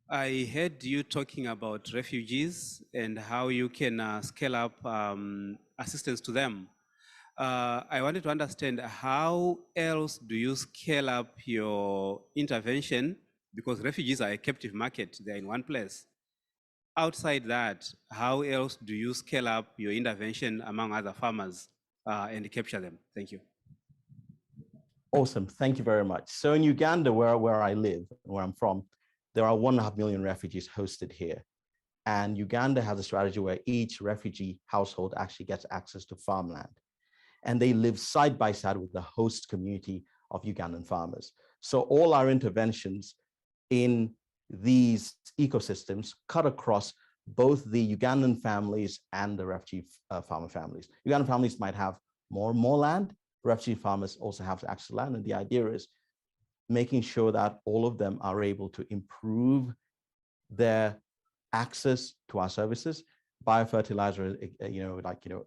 I heard you talking about refugees and how you can scale up assistance to them. I wanted to understand, how else do you scale up your intervention? Because refugees are a captive market, they're in one place. Outside that, how else do you scale up your intervention among other farmers and capture them? Thank you. Awesome, thank you very much. So in Uganda, where I live, where I'm from, there are 1.5 million refugees hosted here. And Uganda has a strategy where each refugee household actually gets access to farmland. And they live side by side with the host community of Ugandan farmers. So all our interventions in these ecosystems cut across both the Ugandan families and the refugee farmer families. Ugandan families might have more land. Refugee farmers also have access to land. And the idea is making sure that all of them are able to improve their access to our services, biofertilizer,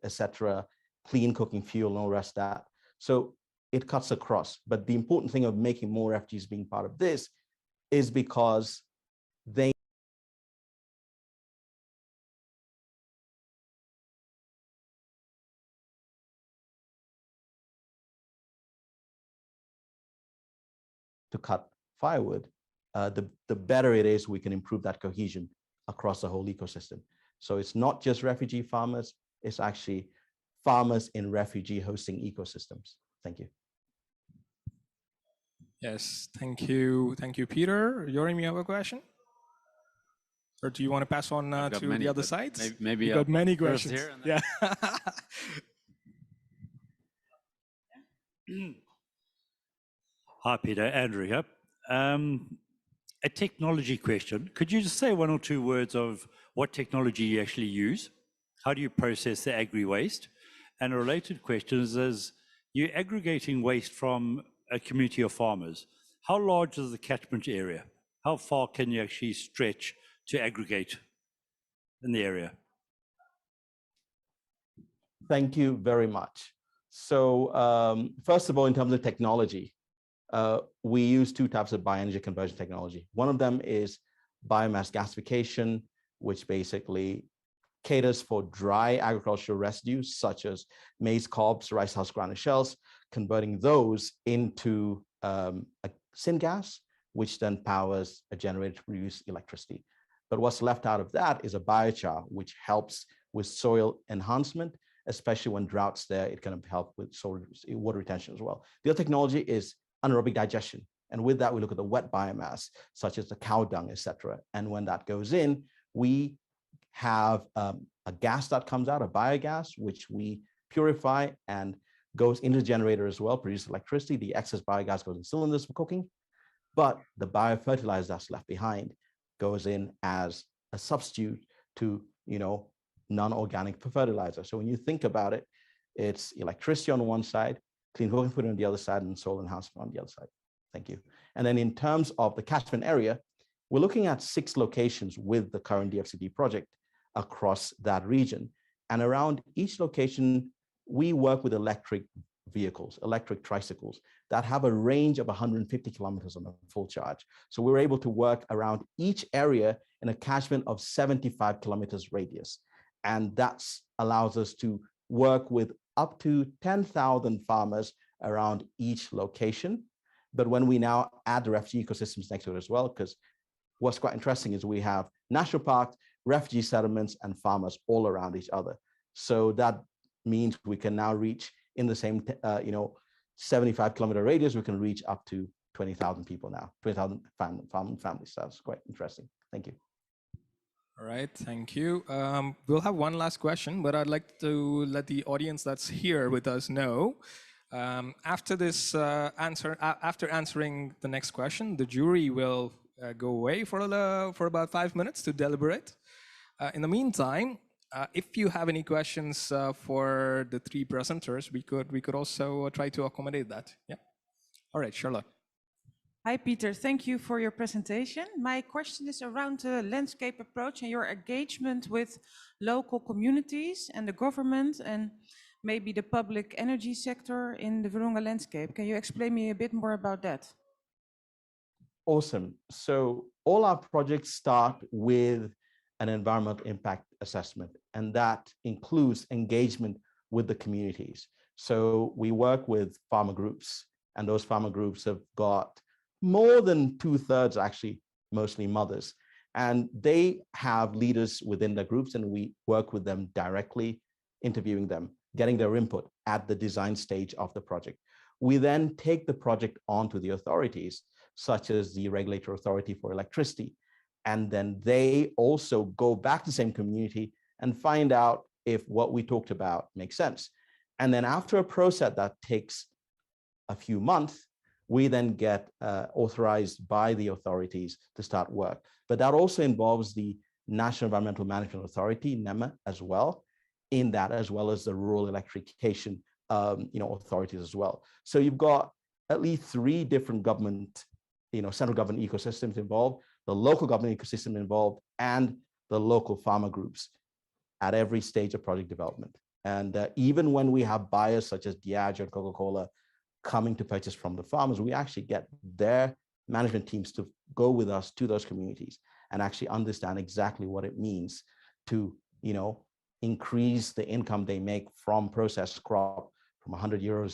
etc., clean cooking fuel, and all the rest of that. So it cuts across. But the important thing of making more refugees being part of this is because they to cut firewood, the better it is we can improve that cohesion across the whole ecosystem. So it's not just refugee farmers, it's actually farmers in refugee hosting ecosystems. Thank you. Yes, thank you, Peter. Yoram, you have a question? Or do you want to pass on to the other sides? Maybe you've got many questions. Here yeah. Hi, Peter. Andrew here. A technology question. Could you just say 1 or 2 words of what technology you actually use? How do you process the agri-waste? And a related question is you're aggregating waste from a community of farmers. How large is the catchment area? How far can you actually stretch to aggregate in the area? Thank you very much. So first of all, in terms of technology, we use 2 types of bioenergy conversion technology. One of them is biomass gasification, which basically caters for dry agricultural residues, such as maize cobs, rice husk ground shells, converting those into a syngas, which then powers a generator to produce electricity. But what's left out of that is a biochar, which helps with soil enhancement, especially when drought's there. It can help with soil water retention as well. The other technology is anaerobic digestion. And with that, we look at the wet biomass, such as the cow dung, etc. And when that goes in, we have a gas that comes out, a biogas, which we purify and goes into the generator as well, produces electricity. The excess biogas goes in cylinders for cooking, but the biofertilizer that's left behind goes in as a substitute to, non-organic fertilizer. So when you think about it, it's electricity on one side, clean cooking food on the other side, and soil enhancement on the other side. Thank you. And then in terms of the catchment area, we're looking at 6 locations with the current DFCD project across that region. And around each location, we work with electric vehicles, electric tricycles that have a range of 150 kilometers on a full charge. So we're able to work around each area in a catchment of 75 kilometers radius. And that allows us to work with up to 10,000 farmers around each location. But when we now add the refugee ecosystems next to it as well, because what's quite interesting is we have national parks, refugee settlements, and farmers all around each other. So that means we can now reach in the same, 75-kilometer radius, we can reach up to 20,000 people now, 20,000 families. So that's quite interesting. Thank you. All right, thank you. We'll have one last question, but I'd like to let the audience that's here with us know, after this after answering the next question, the jury will go away for about 5 minutes to deliberate. In the meantime, if you have any questions for the 3 presenters, we could also try to accommodate that. Yeah. All right, Charlotte. Hi, Peter. Thank you for your presentation. My question is around the landscape approach and your engagement with local communities and the government and maybe the public energy sector in the Virunga landscape. Can you explain me a bit more about that? Awesome. So all our projects start with an environmental impact assessment, and that includes engagement with the communities. So we work with farmer groups, and those farmer groups have got more than 2/3 actually, mostly mothers. And they have leaders within their groups, and we work with them directly, interviewing them, getting their input at the design stage of the project. We then take the project on to the authorities, such as the Regulatory Authority for Electricity. And then they also go back to the same community and find out if what we talked about makes sense. And then after a process that takes a few months, we then get authorized by the authorities to start work. But that also involves the National Environmental Management Authority, NEMA, as well, in that, as well as the rural electrification authorities as well. So you've got at least 3 different government, central government ecosystems involved, the local government ecosystem involved, and the local farmer groups at every stage of project development. And even when we have buyers such as Diageo and Coca-Cola coming to purchase from the farmers, we actually get their management teams to go with us to those communities and actually understand exactly what it means to, increase the income they make from processed crop from 100 euros,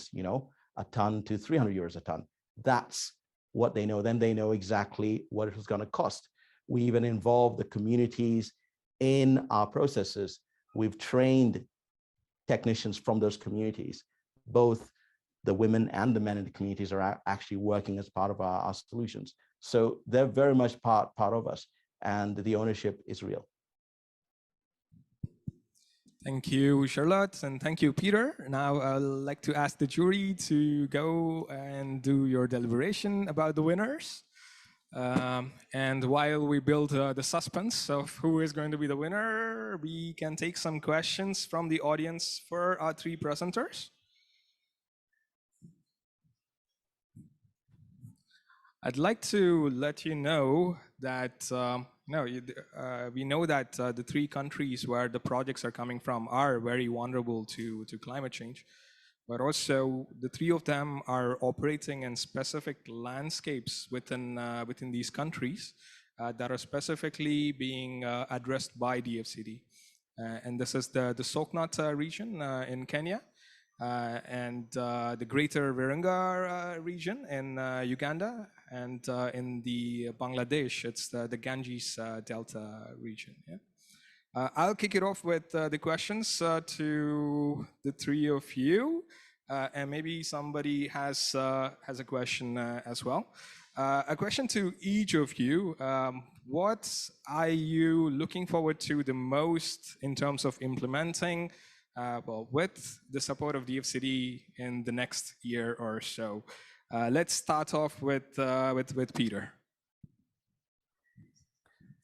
a ton to 300 euros a ton. That's what they know. Then they know exactly what it was going to cost. We even involve the communities in our processes. We've trained technicians from those communities. Both the women and the men in the communities are actually working as part of our solutions. So they're very much part of us, and the ownership is real. Thank you, Charlotte, and thank you, Peter. Now I'd like to ask the jury to go and do your deliberation about the winners. And while we build the suspense of who is going to be the winner, we can take some questions from the audience for our 3 presenters. I'd like to let you know that we know that the 3 countries where the projects are coming from are very vulnerable to climate change, but also the 3 of them are operating in specific landscapes within these countries that are specifically being addressed by DFCD. And this is the Soknat region in Kenya, and the Greater Virunga region in Uganda, and in the Bangladesh, it's the Ganges Delta region. Yeah? I'll kick it off with the questions to the 3 of you, and maybe somebody has a question as well. A question to each of you. What are you looking forward to the most in terms of implementing with the support of DFCD in the next year or so? Let's start off with Peter.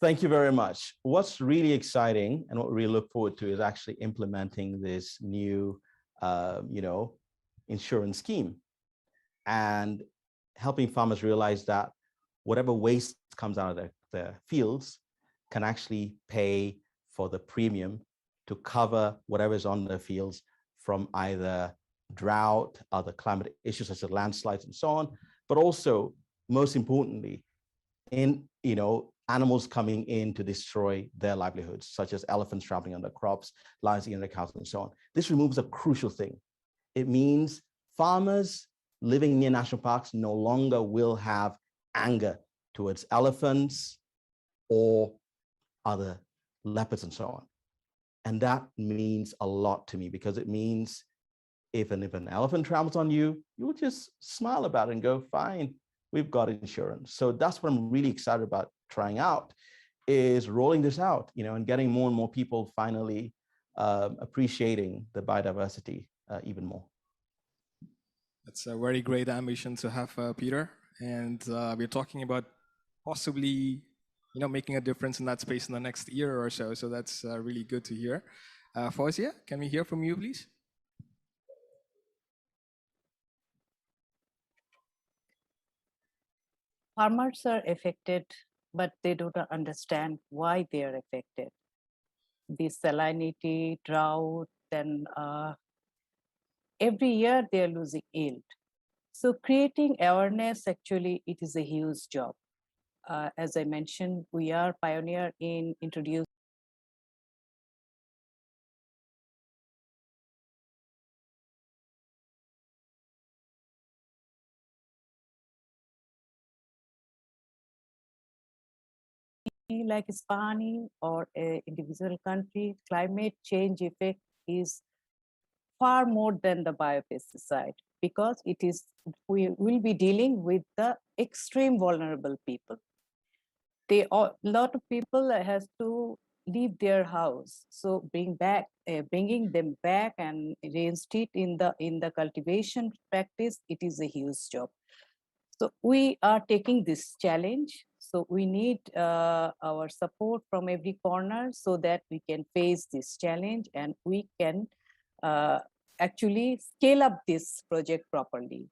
Thank you very much. What's really exciting and what we look forward to is actually implementing this new, insurance scheme. And helping farmers realize that whatever waste comes out of their fields can actually pay for the premium to cover whatever is on their fields from either drought, other climate issues such as landslides and so on, but also, most importantly, in animals coming in to destroy their livelihoods, such as elephants trampling on their crops, lions eating their cows, and so on. This removes a crucial thing. It means farmers living near national parks no longer will have anger towards elephants or other leopards and so on. And that means a lot to me, because it means if an elephant tramples on you, you'll just smile about it and go, fine, we've got insurance. So that's what I'm really excited about trying out, is rolling this out, and getting more and more people finally appreciating the biodiversity even more. That's a very great ambition to have, Peter. And we're talking about possibly, making a difference in that space in the next year or so. So that's really good to hear. Fauzia, can we hear from you, please? Farmers are affected, but they don't understand why they are affected. The salinity, drought, then every year they are losing yield. So creating awareness, actually, it is a huge job. As I mentioned, we are pioneer in introducing like Spain or a individual country. Climate change effect is far more than the biopesticide, because we will be dealing with the extreme vulnerable people. A lot of people has to leave their house, so bringing them back and reinstate in the cultivation practice, it is a huge job. So we are taking this challenge. So we need our support from every corner so that we can face this challenge and we can actually scale up this project properly.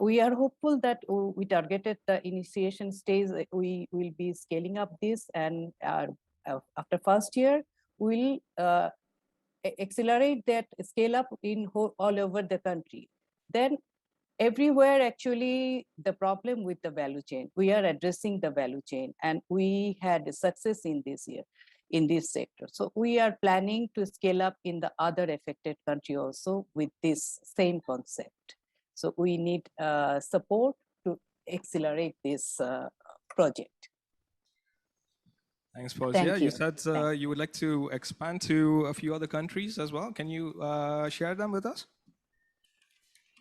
We are hopeful that we targeted the initiation stage, we will be scaling up this, and after first year, we'll accelerate that scale up in all over the country. Then everywhere, actually, the problem with the value chain, we are addressing the value chain, and we had success in this year, in this sector. So we are planning to scale up in the other affected country also with this same concept. So we need support to accelerate this project. Thanks, Fauzia. Thank You you. said you would like to expand to a few other countries as well. Can you share them with us?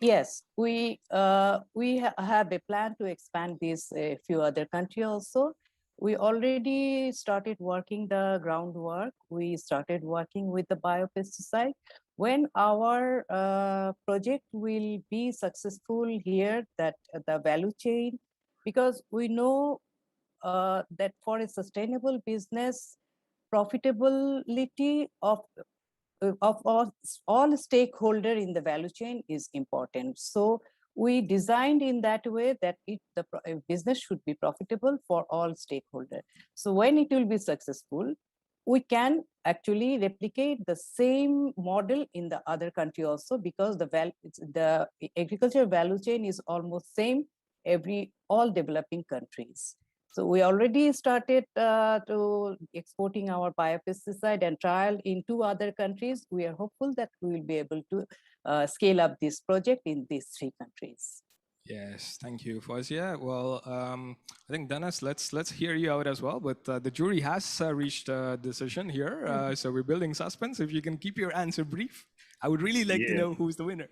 Yes, we have a plan to expand this a few other countries also. We already started working the groundwork. We started working with the biopesticide. When our project will be successful here, that the value chain, because we know that for a sustainable business, profitability of all stakeholder in the value chain is important. So we designed in that way that the business should be profitable for all stakeholders. So when it will be successful, we can actually replicate the same model in the other country also, because the agriculture value chain is almost same all developing countries. So we already started to exporting our biopesticide and trial in 2 other countries. We are hopeful that we will be able to scale up this project in these 3 countries. Yes, thank you, Fauzia. Well, I think, Dennis, let's hear you out as well. But the jury has reached a decision here, so we're building suspense. If you can keep your answer brief, I would really like to know who's the winner.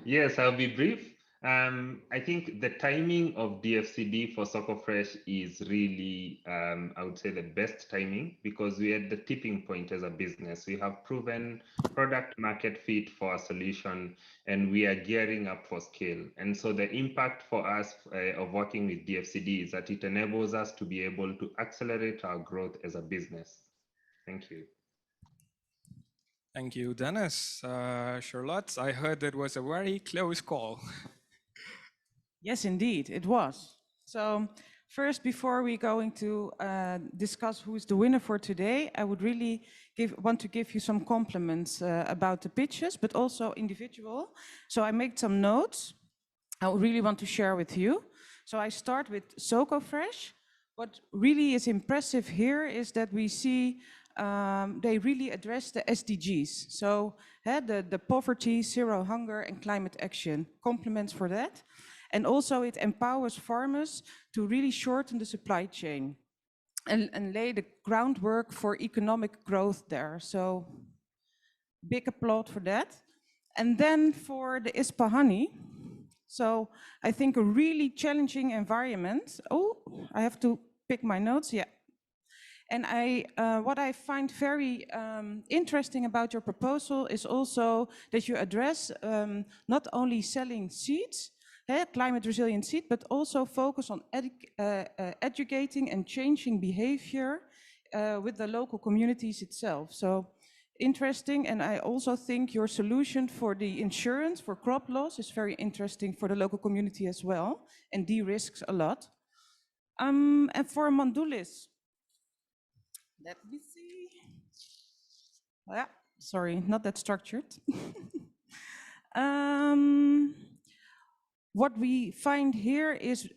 Yes, I'll be brief. I think the timing of DFCD for Soko Fresh is really, I would say, the best timing, because we're at the tipping point as a business. We have proven product market fit for our solution, and we are gearing up for scale. And so the impact for us of working with DFCD is that it enables us to be able to accelerate our growth as a business. Thank you. Thank you, Dennis. Charlotte, I heard it was a very close call. Yes, indeed, it was. So first, before we going to discuss who is the winner for today, I would really want to give you some compliments about the pitches, but also individual. So I made some notes I really want to share with you. So I start with SocoFresh. What really is impressive here is that we see they really address the SDGs. So the poverty, zero hunger, and climate action. Compliments for that. And also it empowers farmers to really shorten the supply chain and lay the groundwork for economic growth there. So big applaud for that. And then for the ISPA honey. So I think a really challenging environment. Oh, I have to pick my notes, yeah. And what I find very interesting about your proposal is also that you address not only selling seeds, climate resilient seed, but also focus on educating and changing behavior with the local communities itself. So interesting, and I also think your solution for the insurance for crop loss is very interesting for the local community as well, and de-risks a lot. And for Mandulis, let me see. Yeah, sorry, not that structured. What we find here is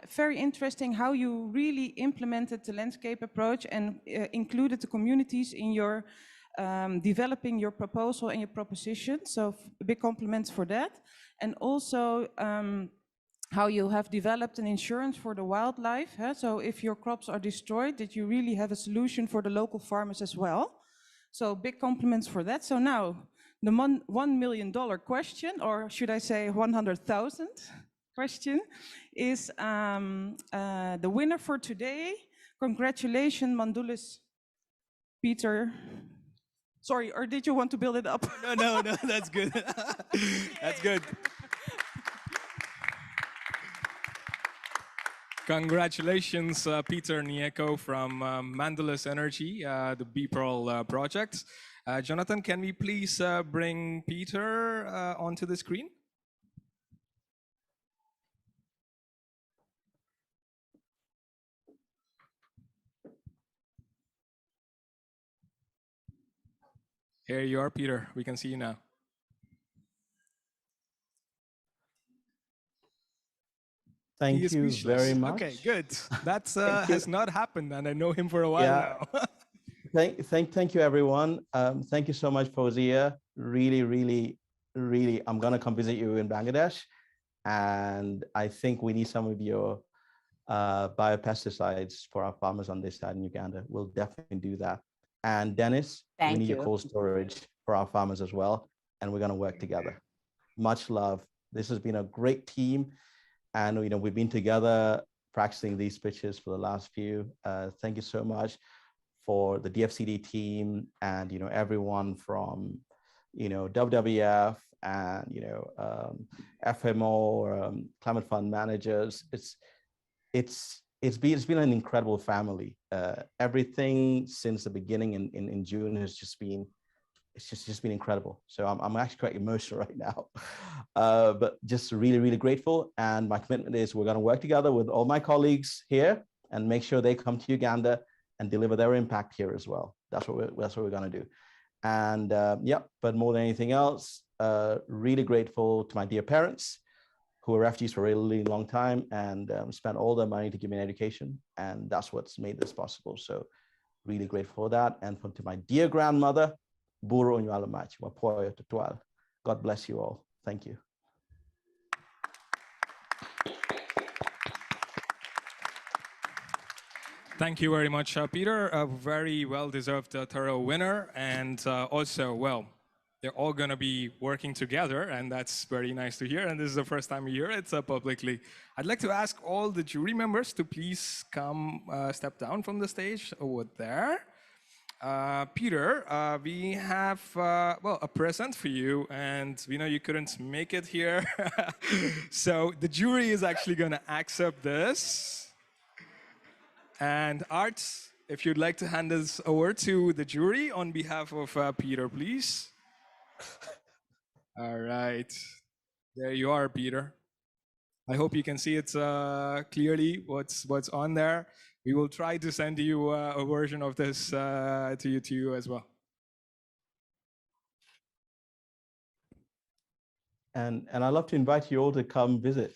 very interesting how you really implemented the landscape approach and included the communities in your developing your proposal and your proposition. So big compliments for that. And also how you have developed an insurance for the wildlife. So if your crops are destroyed, that you really have a solution for the local farmers as well. So big compliments for that. So now the $1 million question, or should I say 100,000 question, is the winner for today. Congratulations, Mandulis, Peter. Sorry, or did you want to build it up? No, that's good. That's good. Congratulations, Peter Nieko from Mandalus Energy, the B-Pearl project. Jonathan, can we please bring Peter onto the screen? Here you are, Peter. We can see you now. Thank you very much. Okay, good. That has not happened, and I know him for a while now. Thank you, everyone. Thank you so much, Fawzia. Really, I'm going to come visit you in Bangladesh. And I think we need some of your biopesticides for our farmers on this side in Uganda. We'll definitely do that. And Dennis, we need your cold storage for our farmers as well. And we're going to work together. Much love. This has been a great team. And we've been together practicing these pitches for the last few. Thank you so much for the DFCD team and everyone from WWF and FMO, Climate Fund managers. It's been an incredible family. Everything since the beginning in June has just been incredible. So I'm actually quite emotional right now, but just really grateful. And my commitment is we're going to work together with all my colleagues here and make sure they come to Uganda and deliver their impact here as well. That's what we're going to do. And but more than anything else, really grateful to my dear parents who were refugees for a really long time and spent all their money to give me an education. And that's what's made this possible. So really grateful for that. And to my dear grandmother, Buro Unyalamachi, Wapoyo Tutual. God bless you all. Thank you. Thank you very much, Peter. A very well-deserved thorough winner. And also, well, they're all going to be working together, and that's very nice to hear. And this is the first time we hear it publicly. I'd like to ask all the jury members to please come step down from the stage over there. Peter, we have a present for you, and we know you couldn't make it here. So the jury is actually going to accept this. And Art, if you'd like to hand this over to the jury on behalf of Peter, please. All right. There you are, Peter. I hope you can see it clearly what's on there. We will try to send you a version of this to you as well. And I'd love to invite you all to come visit,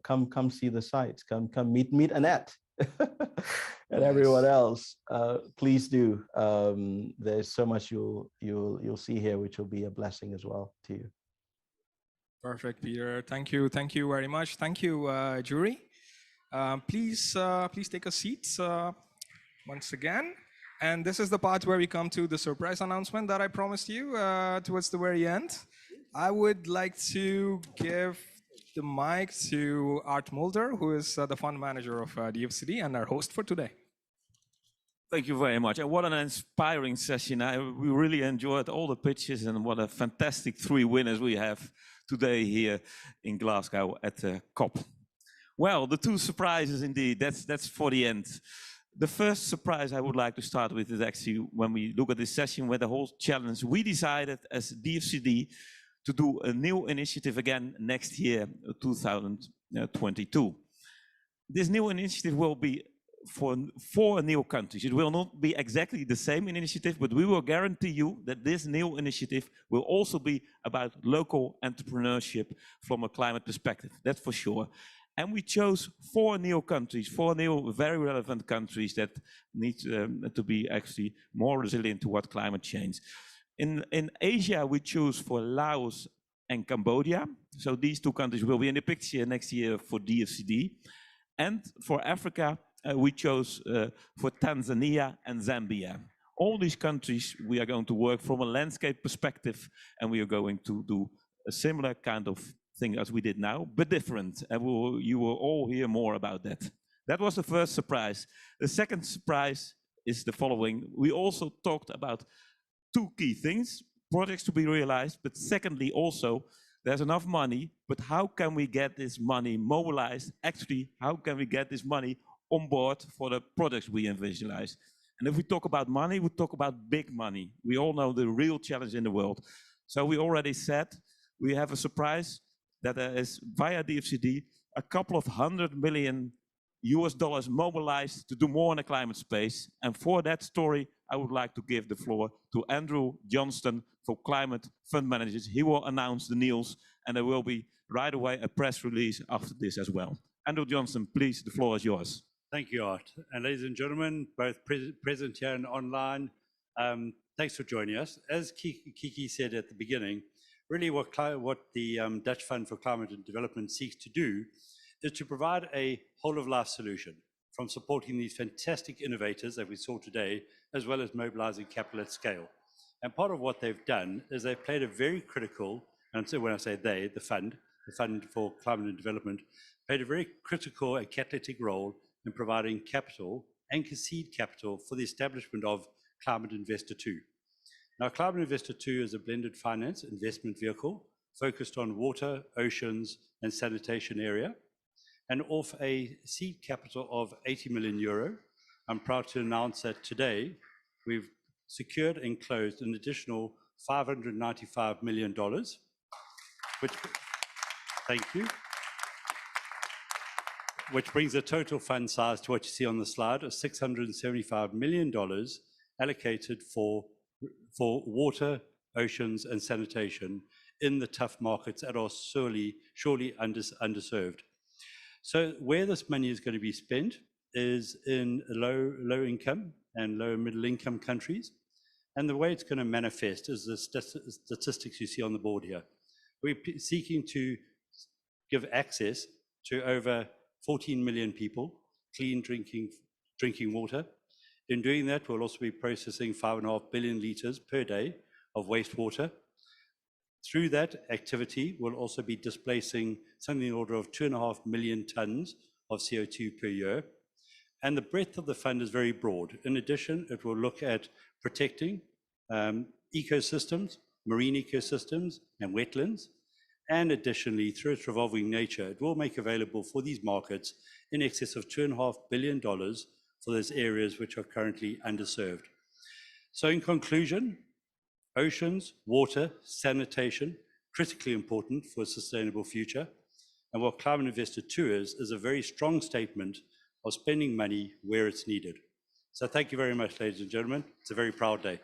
come see the sites, come meet Annette and everyone else. Please do. There's so much you'll see here, which will be a blessing as well to you. Perfect, Peter. Thank you very much. Thank you, jury. Please take a seat once again. And this is the part where we come to the surprise announcement that I promised you towards the very end. I would like to give the mic to Art Mulder, who is the fund manager of DFCD and our host for today. Thank you very much. And what an inspiring session. We really enjoyed all the pitches, and what a fantastic 3 winners we have today here in Glasgow at the COP. Well, the 2 surprises indeed, that's for the end. The first surprise I would like to start with is actually when we look at this session with the whole challenge, we decided as DFCD to do a new initiative again next year, 2022. This new initiative will be for 4 new countries. It will not be exactly the same initiative, but we will guarantee you that this new initiative will also be about local entrepreneurship from a climate perspective, that's for sure. And we chose 4 new countries, 4 new very relevant countries that need to be actually more resilient to what climate change. In Asia, we choose for Laos and Cambodia. So these 2 countries will be in the picture next year for DFCD. And for Africa, we chose for Tanzania and Zambia. All these countries, we are going to work from a landscape perspective, and we are going to do a similar kind of thing as we did now, but different. And you will all hear more about that. That was the first surprise. The second surprise is the following. We also talked about 2 key things, projects to be realized, but secondly also, there's enough money, but how can we get this money mobilized? Actually, how can we get this money on board for the projects we visualize? And if we talk about money, we talk about big money. We all know the real challenge in the world. So we already said, we have a surprise that there is via DFCD, a couple of $100 million mobilized to do more in the climate space. And for that story, I would like to give the floor to Andrew Johnston for Climate Fund Managers. He will announce the news, and there will be right away a press release after this as well. Andrew Johnston, please, the floor is yours. Thank you, Art. And ladies and gentlemen, both present here and online, thanks for joining us. As Kiki said at the beginning, really what the Dutch Fund for Climate and Development seeks to do is to provide a whole-of-life solution, from supporting these fantastic innovators that we saw today, as well as mobilizing capital at scale. And part of what they've done is they've played a very critical, and so when I say they, the Fund for Climate and Development, played a very critical and catalytic role in providing capital, anchor seed capital, for the establishment of Climate Investor 2. Now, Climate Investor 2 is a blended finance investment vehicle focused on water, oceans, and sanitation area. And off a seed capital of €80 million, I'm proud to announce that today we've secured and closed an additional $595 million, which, thank you, which brings the total fund size to what you see on the slide of $675 million allocated for water, oceans, and sanitation in the tough markets that are surely underserved. So where this money is going to be spent is in low income and low middle income countries. And the way it's going to manifest is the statistics you see on the board here. We're seeking to give access to over 14 million people clean drinking water. In doing that, we'll also be processing 5.5 billion liters per day of wastewater. Through that activity, we'll also be displacing something in the order of 2.5 million tons of CO2 per year. And the breadth of the fund is very broad. In addition, it will look at protecting ecosystems, marine ecosystems, and wetlands. And additionally, through its revolving nature, it will make available for these markets in excess of $2.5 billion for those areas which are currently underserved. So in conclusion, oceans, water, sanitation, critically important for a sustainable future. And what Climate Investor 2 is a very strong statement of spending money where it's needed. So thank you very much, ladies and gentlemen. It's a very proud day.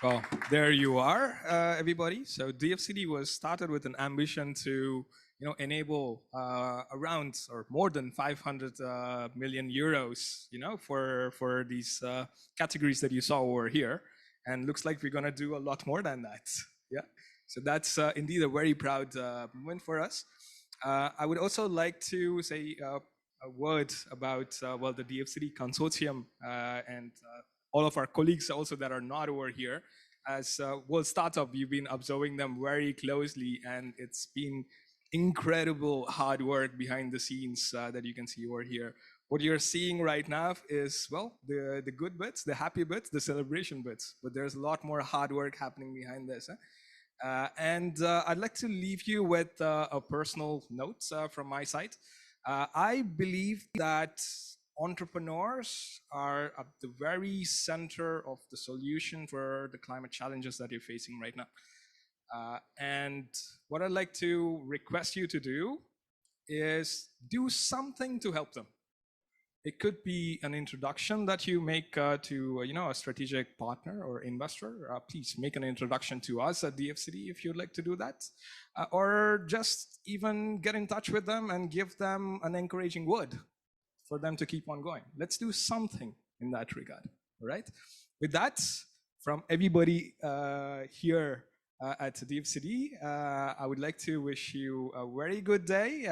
Well, there you are, everybody. So DFCD was started with an ambition to, enable around or more than 500 million euros, for these categories that you saw over here. And looks like we're going to do a lot more than that. Yeah. So that's indeed a very proud moment for us. I would also like to say a word about, the DFCD consortium and all of our colleagues also that are not over here. As World Startup, we've been observing them very closely, and it's been incredible hard work behind the scenes that you can see over here. What you're seeing right now is, the good bits, the happy bits, the celebration bits, but there's a lot more hard work happening behind this. And I'd like to leave you with a personal note from my side. I believe that entrepreneurs are at the very center of the solution for the climate challenges that you're facing right now. And what I'd like to request you to do is do something to help them. It could be an introduction that you make to a strategic partner or investor. Please make an introduction to us at DFCD if you'd like to do that. Or just even get in touch with them and give them an encouraging word for them to keep on going. Let's do something in that regard, all right? With that, from everybody here at DFCD, I would like to wish you a very good day,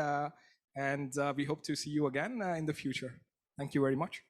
and we hope to see you again in the future. Thank you very much.